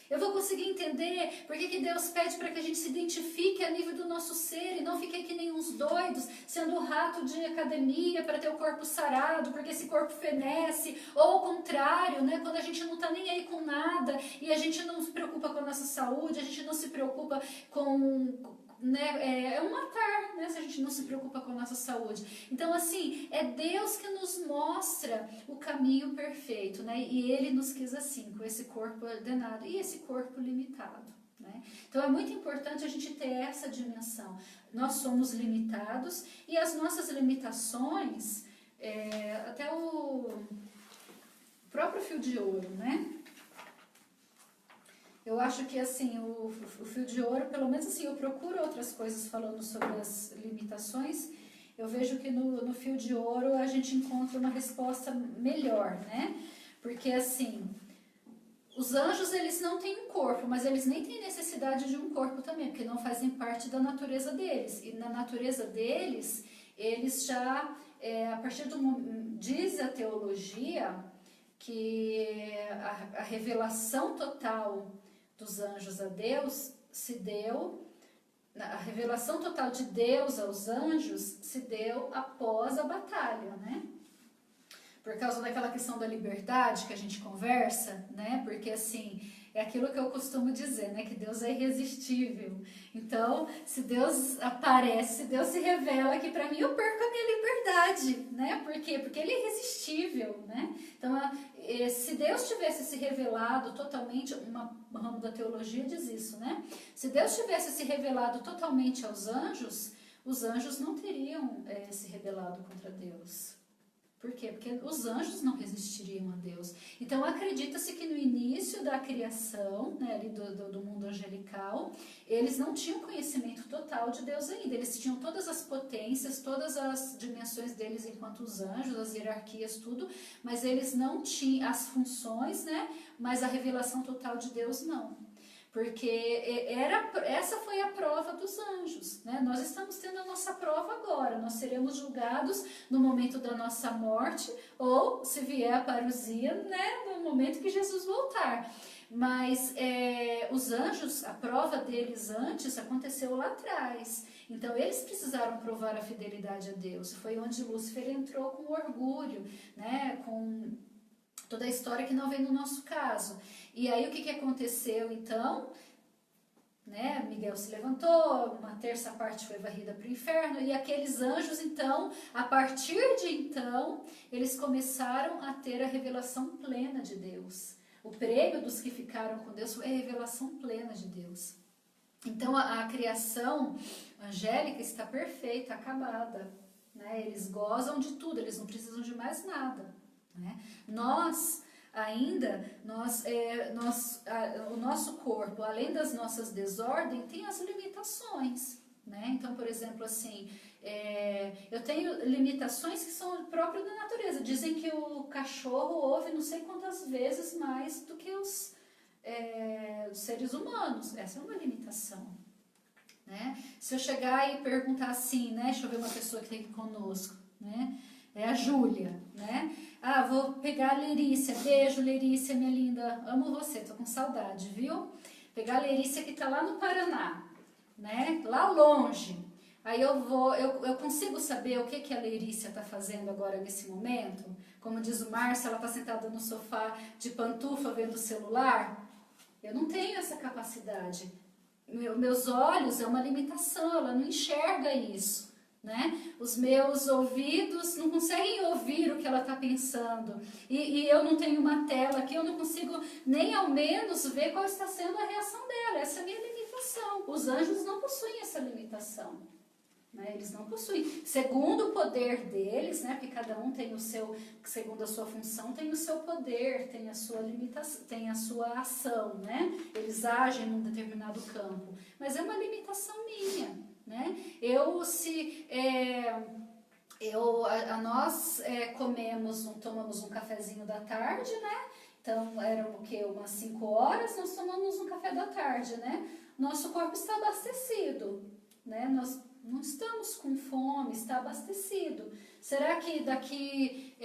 Speaker 1: Eu vou conseguir entender por que Deus pede para que a gente se identifique a nível do nosso ser e não fique que nem uns doidos, sendo o rato de academia para ter o corpo sarado, porque esse corpo fenece, ou ao contrário, né, quando a gente não está nem aí com nada e a gente não se preocupa com a nossa saúde, a gente não se preocupa com... Né, é um matar, né, se a gente não se preocupa com a nossa saúde. Então, assim, é Deus que nos mostra o caminho perfeito, né, e Ele nos quis assim, com esse corpo ordenado e esse corpo limitado. Né? Então, é muito importante a gente ter essa dimensão. Nós somos limitados e as nossas limitações, até o próprio fio de ouro, né? Eu acho que assim, o fio de ouro, pelo menos assim, eu procuro outras coisas falando sobre as limitações, eu vejo que no fio de ouro a gente encontra uma resposta melhor, né? Porque assim, os anjos eles não têm um corpo, mas eles nem têm necessidade de um corpo também, porque não fazem parte da natureza deles. E na natureza deles, eles já, a partir diz a teologia que a revelação total dos anjos a Deus se deu, a revelação total de Deus aos anjos se deu após a batalha, né? Por causa daquela questão da liberdade que a gente conversa, né? Porque assim, É aquilo que eu costumo dizer, né? Que Deus é irresistível. Então, se Deus aparece, se Deus se revela aqui para mim, eu perco a minha liberdade, né? Por quê? Porque Ele é irresistível, né? Então, se Deus tivesse se revelado totalmente, um ramo da teologia diz isso, né? Se Deus tivesse se revelado totalmente aos anjos, os anjos não teriam se rebelado contra Deus. Por quê? Porque os anjos não resistiriam a Deus. Então, acredita-se que no início da criação, né, ali do mundo angelical, eles não tinham conhecimento total de Deus ainda. Eles tinham todas as potências, todas as dimensões deles enquanto os anjos, as hierarquias, tudo, mas eles não tinham as funções, né, mas a revelação total de Deus não. Porque essa foi a prova dos anjos, né? Nós estamos tendo a nossa prova agora, nós seremos julgados no momento da nossa morte, ou se vier a parousia, né? No momento que Jesus voltar. Mas os anjos, a prova deles antes aconteceu lá atrás. Então eles precisaram provar a fidelidade a Deus. Foi onde Lúcifer entrou com orgulho, né? Com toda a história que não vem no nosso caso. E aí o que aconteceu então? Né? Miguel se levantou, uma terça parte foi varrida para o inferno, e aqueles anjos então, a partir de então, eles começaram a ter a revelação plena de Deus. O prêmio dos que ficaram com Deus é a revelação plena de Deus. Então a criação angélica está perfeita, acabada. Né? Eles gozam de tudo, eles não precisam de mais nada. Né? Nós ainda, o nosso corpo, além das nossas desordens, tem as limitações. Né? Então, por exemplo, assim, eu tenho limitações que são próprias da natureza. Dizem que o cachorro ouve não sei quantas vezes mais do que os seres humanos. Essa é uma limitação. Né? Se eu chegar e perguntar assim, né? Deixa eu ver uma pessoa que tem aqui conosco, né? É a Júlia, né? Ah, vou pegar a Lerícia. Beijo, Lerícia, minha linda. Amo você, tô com saudade, viu? Pegar a Lerícia que tá lá no Paraná, né? Lá longe. Aí eu consigo saber o que a Lerícia tá fazendo agora nesse momento? Como diz o Márcio, ela tá sentada no sofá de pantufa vendo o celular? Eu não tenho essa capacidade. Meus olhos é uma limitação, ela não enxerga isso. Né? Os meus ouvidos não conseguem ouvir o que ela está pensando e eu não tenho uma tela aqui, eu não consigo nem ao menos ver qual está sendo a reação dela. Essa é a minha limitação. Os anjos não possuem essa limitação, né? Eles não possuem, segundo o poder deles, né? Porque cada um tem o seu, segundo a sua função, tem o seu poder, tem a sua limitação, tem a sua ação, né? Eles agem num determinado campo, mas é uma limitação minha. Né? Nós tomamos um cafezinho da tarde, né? Então eram o quê? Umas 5 horas, nós tomamos um café da tarde, né? Nosso corpo está abastecido, né? Nós não estamos com fome, está abastecido. Será que daqui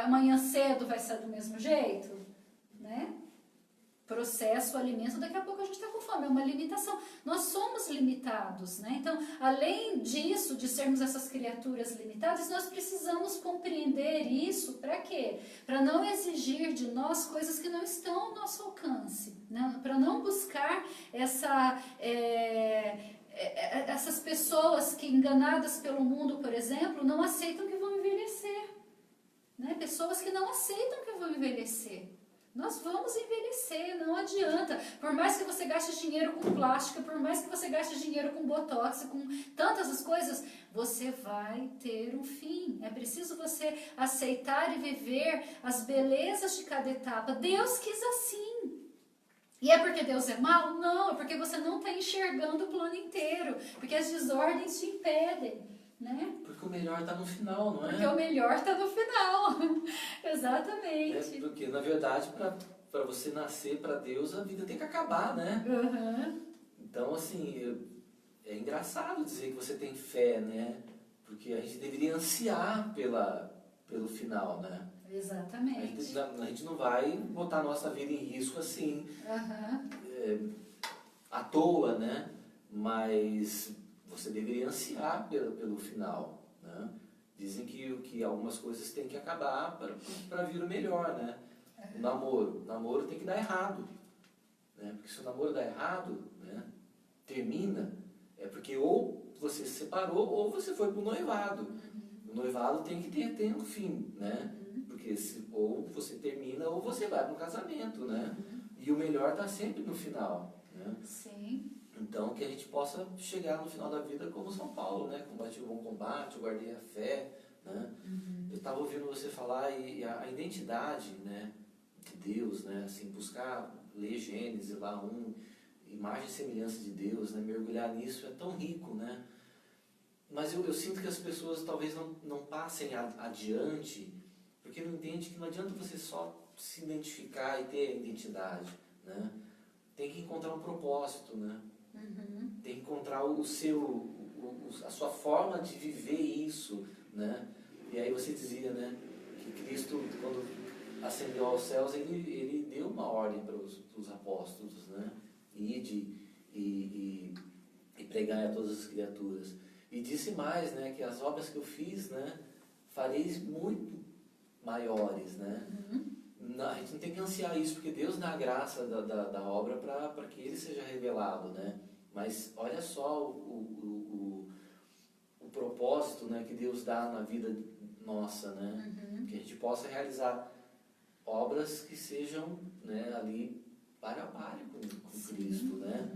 Speaker 1: amanhã cedo vai ser do mesmo jeito? Né? Processo o alimento, daqui a pouco a gente está com fome, é uma limitação. Nós somos limitados, né? Então, além disso, de sermos essas criaturas limitadas, nós precisamos compreender isso para quê? Para não exigir de nós coisas que não estão ao nosso alcance, né? Para não buscar essas pessoas que, enganadas pelo mundo, por exemplo, não aceitam que vão envelhecer, né? Pessoas que não aceitam que vão envelhecer. Nós vamos envelhecer, não adianta. Por mais que você gaste dinheiro com plástica, por mais que você gaste dinheiro com botox, com tantas as coisas, você vai ter um fim. É preciso você aceitar e viver as belezas de cada etapa. Deus quis assim. E é porque Deus é mau? Não, é porque você não está enxergando o plano inteiro. Porque as desordens te impedem. Né?
Speaker 3: Porque o melhor está no final, não é?
Speaker 1: Porque o melhor está no final. Exatamente.
Speaker 3: Porque, na verdade, para você nascer para Deus, a vida tem que acabar, né?
Speaker 1: Uhum.
Speaker 3: Então, assim, é engraçado dizer que você tem fé, né? Porque a gente deveria ansiar pelo final, né?
Speaker 1: Exatamente.
Speaker 3: A gente não vai botar a nossa vida em risco assim, à toa, né? Mas você deveria ansiar pelo final, né? Dizem que algumas coisas têm que acabar para vir o melhor, né? O namoro tem que dar errado, né? Porque se o namoro dá errado, né, termina, é porque ou você se separou ou você foi para o noivado. O noivado tem que ter um fim, né? Porque ou você termina ou você vai para o casamento, né? E o melhor está sempre no final, né?
Speaker 1: Sim.
Speaker 3: Então, que a gente possa chegar no final da vida como São Paulo, né? Combati o bom combate, eu guardei a fé, né? Eu estava ouvindo você falar e a identidade, né, de Deus, né? Assim, buscar, ler Gênesis lá, imagem e semelhança de Deus, né? Mergulhar nisso é tão rico, né? Mas eu sinto que as pessoas talvez não passem adiante, porque não entendem que não adianta você só se identificar e ter a identidade, né? Tem que encontrar um propósito, né? Tem que encontrar a sua forma de viver isso, né? E aí você dizia, né, que Cristo, quando ascendeu aos céus, ele deu uma ordem para os apóstolos, né? Ide e pregai a todas as criaturas. E disse mais, né, que as obras que eu fiz, né, fareis muito maiores, né? A gente não tem que ansiar isso, porque Deus dá a graça da obra para que ele seja revelado, né? Mas olha só o propósito, né, que Deus dá na vida nossa, né? Que a gente possa realizar obras que sejam, né, ali para com Cristo, né?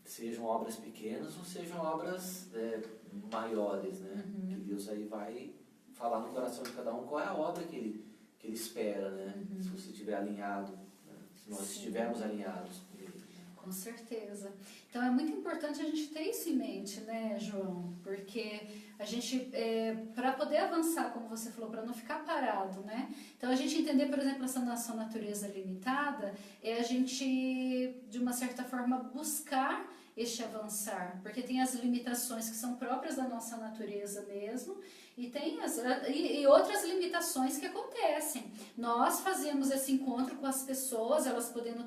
Speaker 3: Sejam obras pequenas ou sejam obras maiores, né? Que Deus aí vai falar no coração de cada um qual é a obra que ele espera, né? Se você estiver alinhado, né? Se nós estivermos alinhados com ele.
Speaker 1: Com certeza. Então é muito importante a gente ter isso em mente, né, João? Porque a gente, para poder avançar, como você falou, para não ficar parado, né? Então a gente entender, por exemplo, essa nossa natureza limitada, é a gente, de uma certa forma, buscar este avançar, porque tem as limitações que são próprias da nossa natureza mesmo, e tem e outras limitações que acontecem. Nós fazemos esse encontro com as pessoas, elas podendo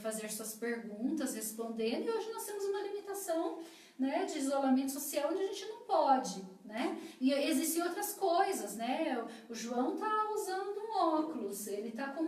Speaker 1: fazer suas perguntas, respondendo, e hoje nós temos uma limitação, né, de isolamento social onde a gente não pode, né? E existem outras coisas, né? O João está usando um óculos, ele está com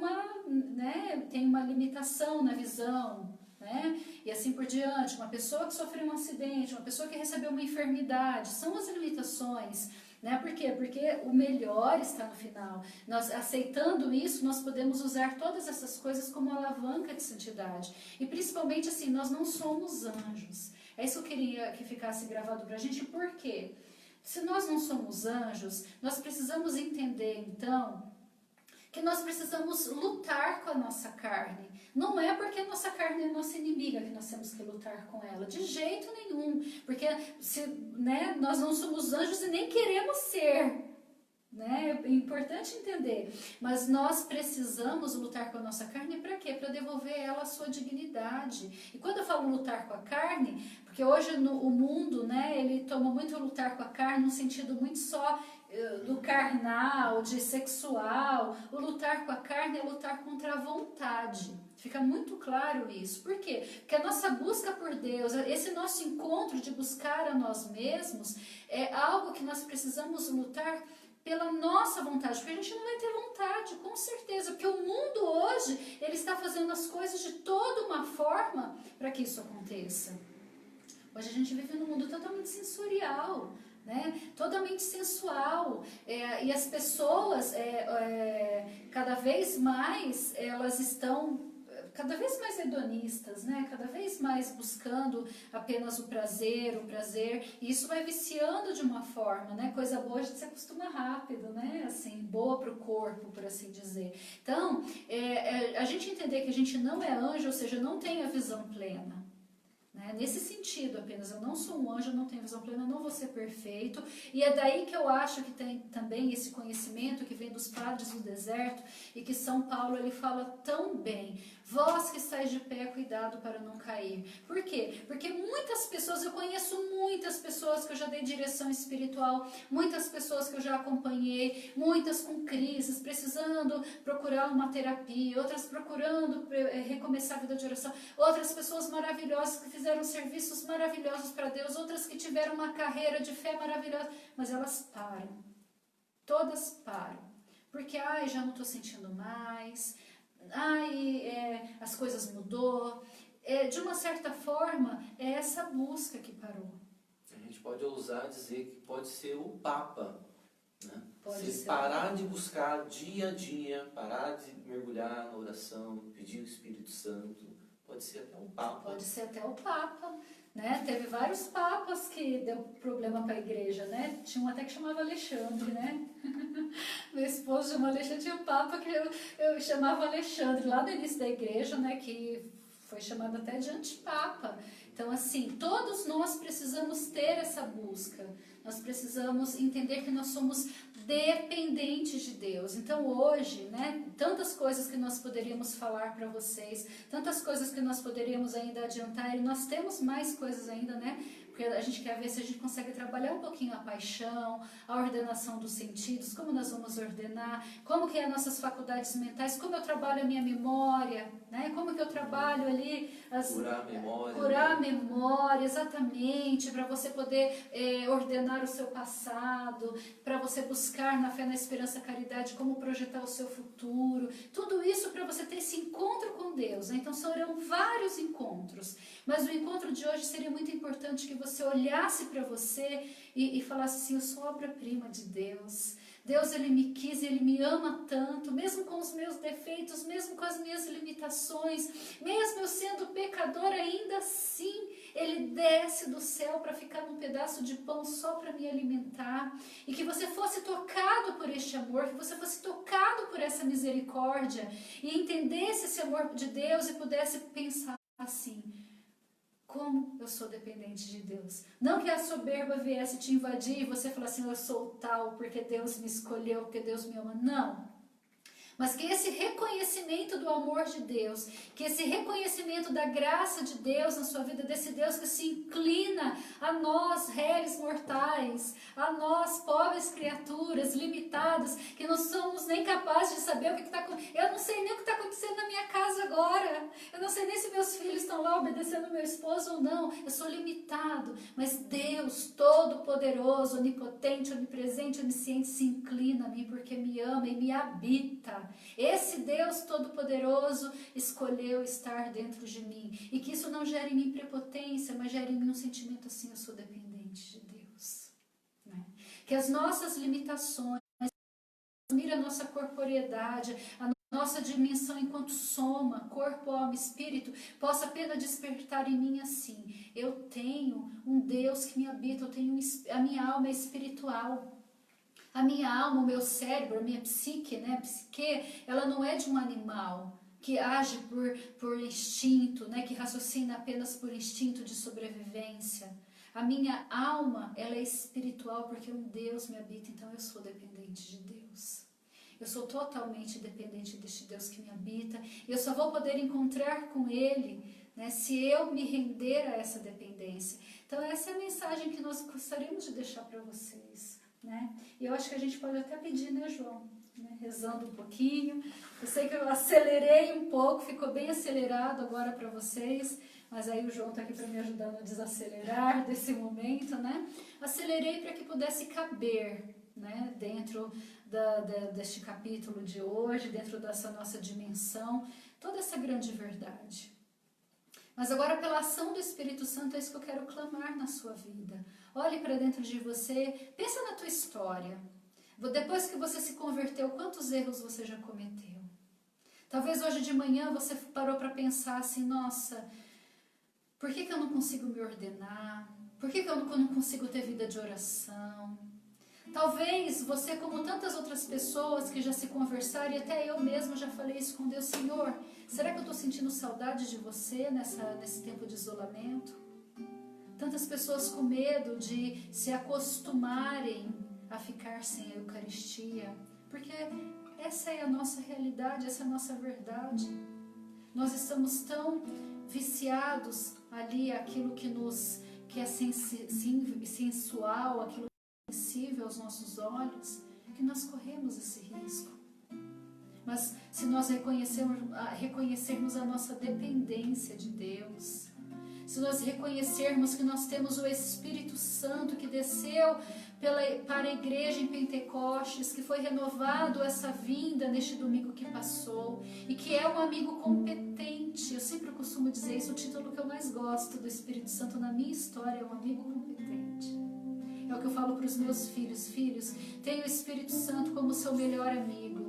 Speaker 1: tem uma limitação na visão, né? E assim por diante. Uma pessoa que sofreu um acidente, uma pessoa que recebeu uma enfermidade, são as limitações. Né? Por quê? Porque o melhor está no final. Nós, aceitando isso, nós podemos usar todas essas coisas como alavanca de santidade. E principalmente assim, nós não somos anjos. É isso que eu queria que ficasse gravado para a gente. Por quê? Se nós não somos anjos, nós precisamos entender, então, que nós precisamos lutar com a nossa carne. Não é porque a nossa carne é nossa inimiga que nós temos que lutar com ela, de jeito nenhum, porque nós não somos anjos e nem queremos ser, né? É importante entender, mas nós precisamos lutar com a nossa carne para quê? Para devolver ela a sua dignidade. E quando eu falo lutar com a carne, porque hoje o mundo, né, ele toma muito lutar com a carne no sentido muito só do carnal, de sexual. O lutar com a carne é lutar contra a vontade. Fica muito claro isso. Por quê? Porque a nossa busca por Deus, esse nosso encontro de buscar a nós mesmos, é algo que nós precisamos lutar pela nossa vontade, porque a gente não vai ter vontade, com certeza, porque o mundo hoje, ele está fazendo as coisas de toda uma forma para que isso aconteça. Hoje a gente vive num mundo totalmente sensorial, né? Totalmente sensual, e as pessoas cada vez mais elas estão cada vez mais hedonistas, né? Cada vez mais buscando apenas o prazer, e isso vai viciando de uma forma, né? Coisa boa a gente se acostuma rápido, né? Assim, boa para o corpo, por assim dizer. Então, a gente entender que a gente não é anjo, ou seja, não tem a visão plena. Nesse sentido apenas, eu não sou um anjo, eu não tenho visão plena, eu não vou ser perfeito, e é daí que eu acho que tem também esse conhecimento que vem dos padres do deserto, e que São Paulo ele fala tão bem: vós que estáis de pé, cuidado para não cair. Por quê? Porque muitas pessoas, eu conheço muitas pessoas que eu já dei direção espiritual, muitas pessoas que eu já acompanhei, muitas com crises, precisando procurar uma terapia, outras procurando recomeçar a vida de oração, outras pessoas maravilhosas que fizeram serviços maravilhosos para Deus, outras que tiveram uma carreira de fé maravilhosa, mas elas param. Todas param. Porque, já não estou sentindo mais, as coisas mudou. De uma certa forma, é essa busca que parou.
Speaker 3: A gente pode ousar dizer que pode ser o Papa, né?
Speaker 1: Se
Speaker 3: parar de buscar dia a dia, parar de mergulhar na oração, pedir o Espírito Santo, pode ser até o Papa.
Speaker 1: Pode ser até o Papa, né? Teve vários papas que deu problema para a igreja, né? Tinha um até que chamava Alexandre, né? Meu esposo chamou Alexandre, tinha um papa que eu chamava Alexandre, lá no início da igreja, né? Que foi chamado até de antipapa. Então, assim, todos nós precisamos ter essa busca. Nós precisamos entender que nós somos dependentes de Deus. Então, hoje, né, tantas coisas que nós poderíamos falar para vocês, tantas coisas que nós poderíamos ainda adiantar, e nós temos mais coisas ainda, né? Porque a gente quer ver se a gente consegue trabalhar um pouquinho a paixão, a ordenação dos sentidos, como nós vamos ordenar, como que é as nossas faculdades mentais, como eu trabalho a minha memória, né? Como que eu trabalho ali
Speaker 3: curar a memória.
Speaker 1: Curar a memória, exatamente, para você poder ordenar o seu passado, para você buscar na fé, na esperança, caridade, como projetar o seu futuro. Tudo isso para você ter esse encontro com Deus, né? Então serão vários encontros, mas o encontro de hoje seria muito importante que você olhasse para você e falasse assim: eu sou obra-prima de Deus. Deus, Ele me quis, Ele me ama tanto, mesmo com os meus defeitos, mesmo com as minhas limitações, mesmo eu sendo pecador, ainda assim, Ele desce do céu para ficar num pedaço de pão só para me alimentar. E que você fosse tocado por este amor, que você fosse tocado por essa misericórdia e entendesse esse amor de Deus e pudesse pensar assim: como eu sou dependente de Deus. Não que a soberba viesse te invadir e você falar assim: eu sou tal porque Deus me escolheu, porque Deus me ama. Não. Mas que esse reconhecimento do amor de Deus, que esse reconhecimento da graça de Deus na sua vida, desse Deus que se inclina a nós, réis mortais, a nós, pobres criaturas, limitadas, que não somos nem capazes de saber o que está acontecendo. Eu não sei nem o que está acontecendo na minha casa agora. Eu não sei nem se meus filhos estão lá obedecendo meu esposo ou não. Eu sou limitado. Mas Deus, Todo-Poderoso, Onipotente, Onipresente, Onisciente, se inclina a mim porque me ama e me habita. Esse Deus Todo-Poderoso escolheu estar dentro de mim. E que isso não gere em mim prepotência, mas gere em mim um sentimento assim: eu sou dependente de Deus. Né? Que as nossas limitações, a nossa corporeidade, a nossa dimensão enquanto soma, corpo, alma, espírito, possa apenas despertar em mim assim: eu tenho um Deus que me habita, a minha alma é espiritual. A minha alma, o meu cérebro, a minha psique, né? A psique, ela não é de um animal que age por instinto, né? Que raciocina apenas por instinto de sobrevivência. A minha alma, ela é espiritual porque um Deus me habita, então eu sou dependente de Deus. Eu sou totalmente dependente deste Deus que me habita e eu só vou poder encontrar com Ele, né, se eu me render a essa dependência. Então essa é a mensagem que nós gostaríamos de deixar para vocês. Né? E eu acho que a gente pode até pedir, né, João? Né? Rezando um pouquinho. Eu sei que eu acelerei um pouco, ficou bem acelerado agora para vocês, mas aí o João está aqui para me ajudar no desacelerar desse momento, né? Acelerei para que pudesse caber, né, dentro deste capítulo de hoje, dentro dessa nossa dimensão, toda essa grande verdade. Mas agora, pela ação do Espírito Santo, é isso que eu quero clamar na sua vida. Olhe para dentro de você, pensa na tua história. Depois que você se converteu, quantos erros você já cometeu? Talvez hoje de manhã você parou para pensar assim: nossa, por que eu não consigo me ordenar? Por que eu não consigo ter vida de oração? Talvez você, como tantas outras pessoas que já se conversaram, e até eu mesma já falei isso com Deus: Senhor, será que eu estou sentindo saudade de você nesse tempo de isolamento? Tantas pessoas com medo de se acostumarem a ficar sem a Eucaristia, porque essa é a nossa realidade, essa é a nossa verdade. Nós estamos tão viciados ali, aquilo que é sensual, aquilo que é sensível aos nossos olhos, que nós corremos esse risco. Mas se nós reconhecermos a nossa dependência de Deus, se nós reconhecermos que nós temos o Espírito Santo que desceu para a igreja em Pentecostes, que foi renovado essa vinda neste domingo que passou, e que é um amigo competente. Eu sempre costumo dizer isso, o título que eu mais gosto do Espírito Santo na minha história é um amigo competente. É o que eu falo para os meus filhos: filhos, tenha o Espírito Santo como seu melhor amigo.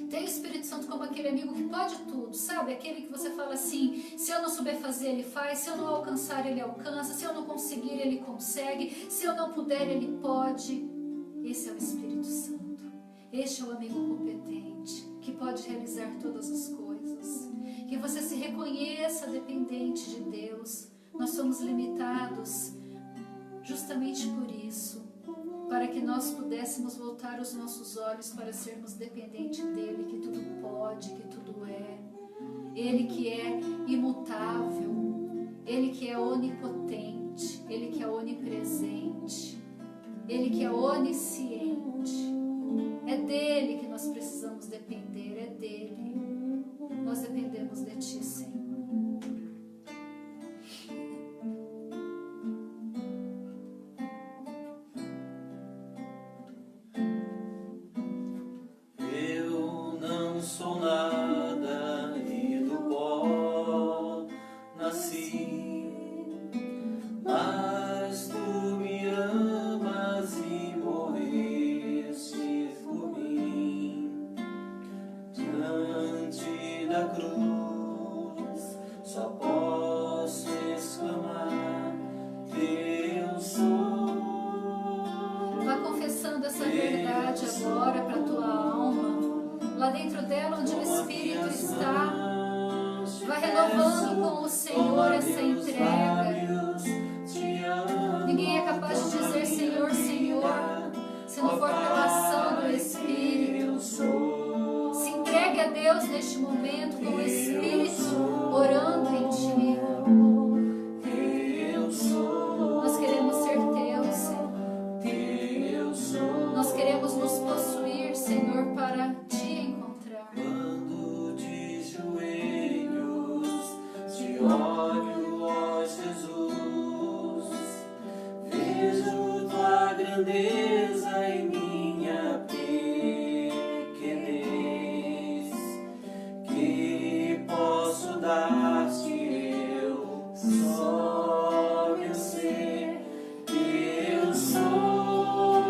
Speaker 1: Tem o Espírito Santo como aquele amigo que pode tudo, sabe? Aquele que você fala assim: se eu não souber fazer, ele faz; se eu não alcançar, ele alcança; se eu não conseguir, ele consegue; se eu não puder, ele pode. Esse é o Espírito Santo. Este é o amigo competente, que pode realizar todas as coisas. Que você se reconheça dependente de Deus. Nós somos limitados justamente por isso, para que nós pudéssemos voltar os nossos olhos para sermos dependentes dele, que tudo pode, que tudo é. Ele que é imutável, ele que é onipotente, ele que é onipresente, ele que é onisciente. É dele que nós precisamos depender, é dele. Nós dependemos de ti, Senhor.
Speaker 2: Sou nada e do pó nasci, mas tu me amas e morreste por mim. Diante da cruz só posso exclamar: eu sou.
Speaker 1: Vá confessando essa verdade agora para a tua alma. Lá dentro dela, onde o Espírito está, vai renovando com o Senhor essa entrega. Ninguém é capaz de dizer Senhor, Senhor, se não for pela ação do Espírito. Se entregue a Deus neste momento, com o Espírito orando em ti. Nós queremos ser teus, Senhor. Nós queremos nos possuir, Senhor, para ti.
Speaker 2: Olho, ó Jesus, vejo tua grandeza em minha pequenez. Que posso dar-te eu, só eu sei que eu sou,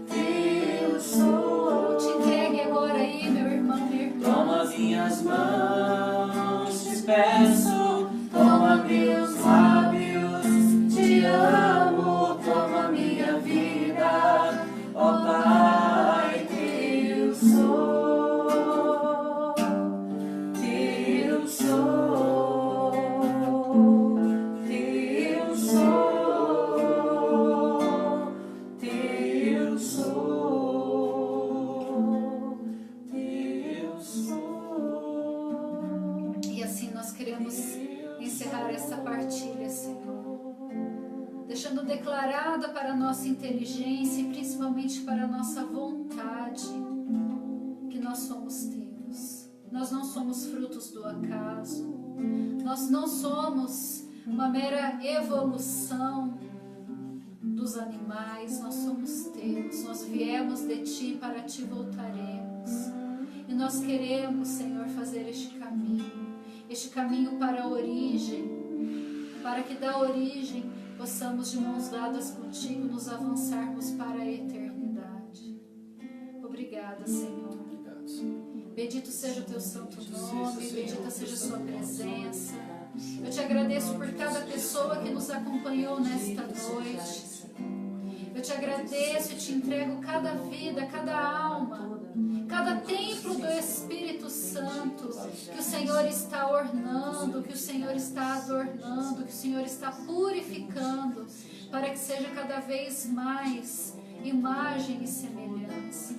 Speaker 2: que eu sou.
Speaker 1: Te entregue agora aí, meu irmão, minha irmã.
Speaker 2: Toma minhas mãos, peço, toma meus lábios, te amo, toma minha vida, ó Pai, teu sou, teu sou, teu sou, teu sou, teu sou.
Speaker 1: E assim nós queremos encerrar essa partilha, Senhor, deixando declarada para a nossa inteligência e principalmente para a nossa vontade que nós somos teus. Nós não somos frutos do acaso, nós não somos uma mera evolução dos animais, nós somos teus, nós viemos de ti, para ti voltaremos. E nós queremos, Senhor, fazer este caminho para a origem, para que da origem possamos de mãos dadas contigo nos avançarmos para a eternidade. Obrigada, Senhor. Bendito seja o teu santo nome, bendita seja a sua presença. Eu te agradeço por cada pessoa que nos acompanhou nesta noite. Eu te agradeço e te entrego cada vida, cada alma, cada templo do Espírito Santo que o Senhor está ornando, que o Senhor está adornando, que o Senhor está purificando, para que seja cada vez mais imagem e semelhança.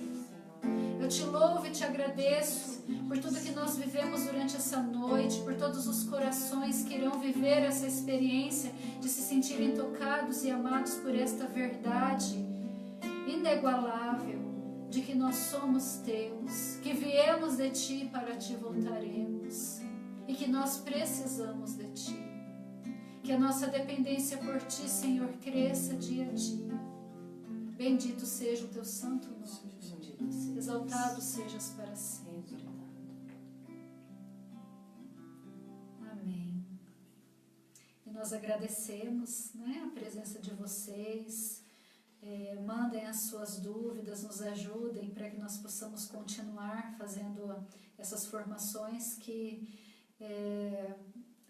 Speaker 1: Eu te louvo e te agradeço por tudo que nós vivemos durante essa noite, por todos os corações que irão viver essa experiência de se sentirem tocados e amados por esta verdade inigualável, de que nós somos teus, que viemos de ti para ti voltaremos, e que nós precisamos de ti. Que Que a nossa dependência por Ti, Senhor, cresça dia a dia. Bendito seja o Teu santo nome. Exaltado sejas para sempre. Amém. E nós agradecemos, né, a presença de vocês. Mandem as suas dúvidas, nos ajudem para que nós possamos continuar fazendo essas formações que,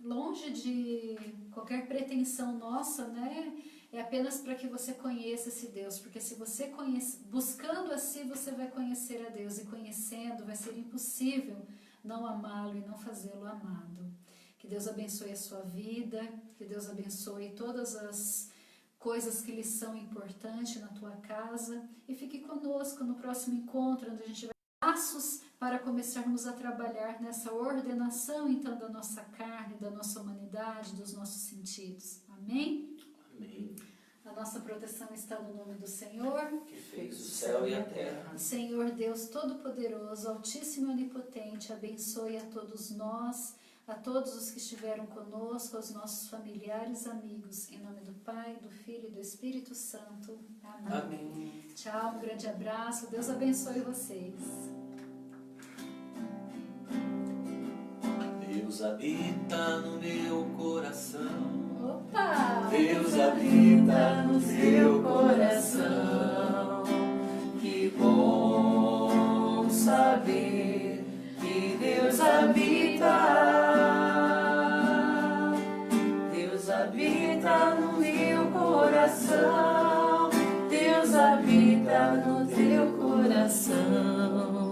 Speaker 1: longe de qualquer pretensão nossa, né, é apenas para que você conheça esse Deus, porque se você buscando assim, você vai conhecer a Deus, e conhecendo vai ser impossível não amá-lo e não fazê-lo amado. Que Deus abençoe a sua vida, que Deus abençoe todas as coisas que lhes são importantes na tua casa, e fique conosco no próximo encontro, onde a gente vai dar passos para começarmos a trabalhar nessa ordenação, então, da nossa carne, da nossa humanidade, dos nossos sentidos. Amém?
Speaker 3: Amém.
Speaker 1: A nossa proteção está no nome do Senhor,
Speaker 3: Que fez o céu e a terra.
Speaker 1: Senhor Deus Todo-Poderoso, Altíssimo e Onipotente, abençoe a todos nós, a todos os que estiveram conosco, aos nossos familiares, amigos, em nome do Pai, do Filho e do Espírito Santo. Amém.
Speaker 3: Amém.
Speaker 1: Tchau, um grande abraço, Deus abençoe vocês.
Speaker 3: Deus habita no meu coração.
Speaker 1: Opa!
Speaker 2: Deus habita no teu coração. Que bom saber que Deus habita. Deus habita no meu coração. Deus habita no teu coração.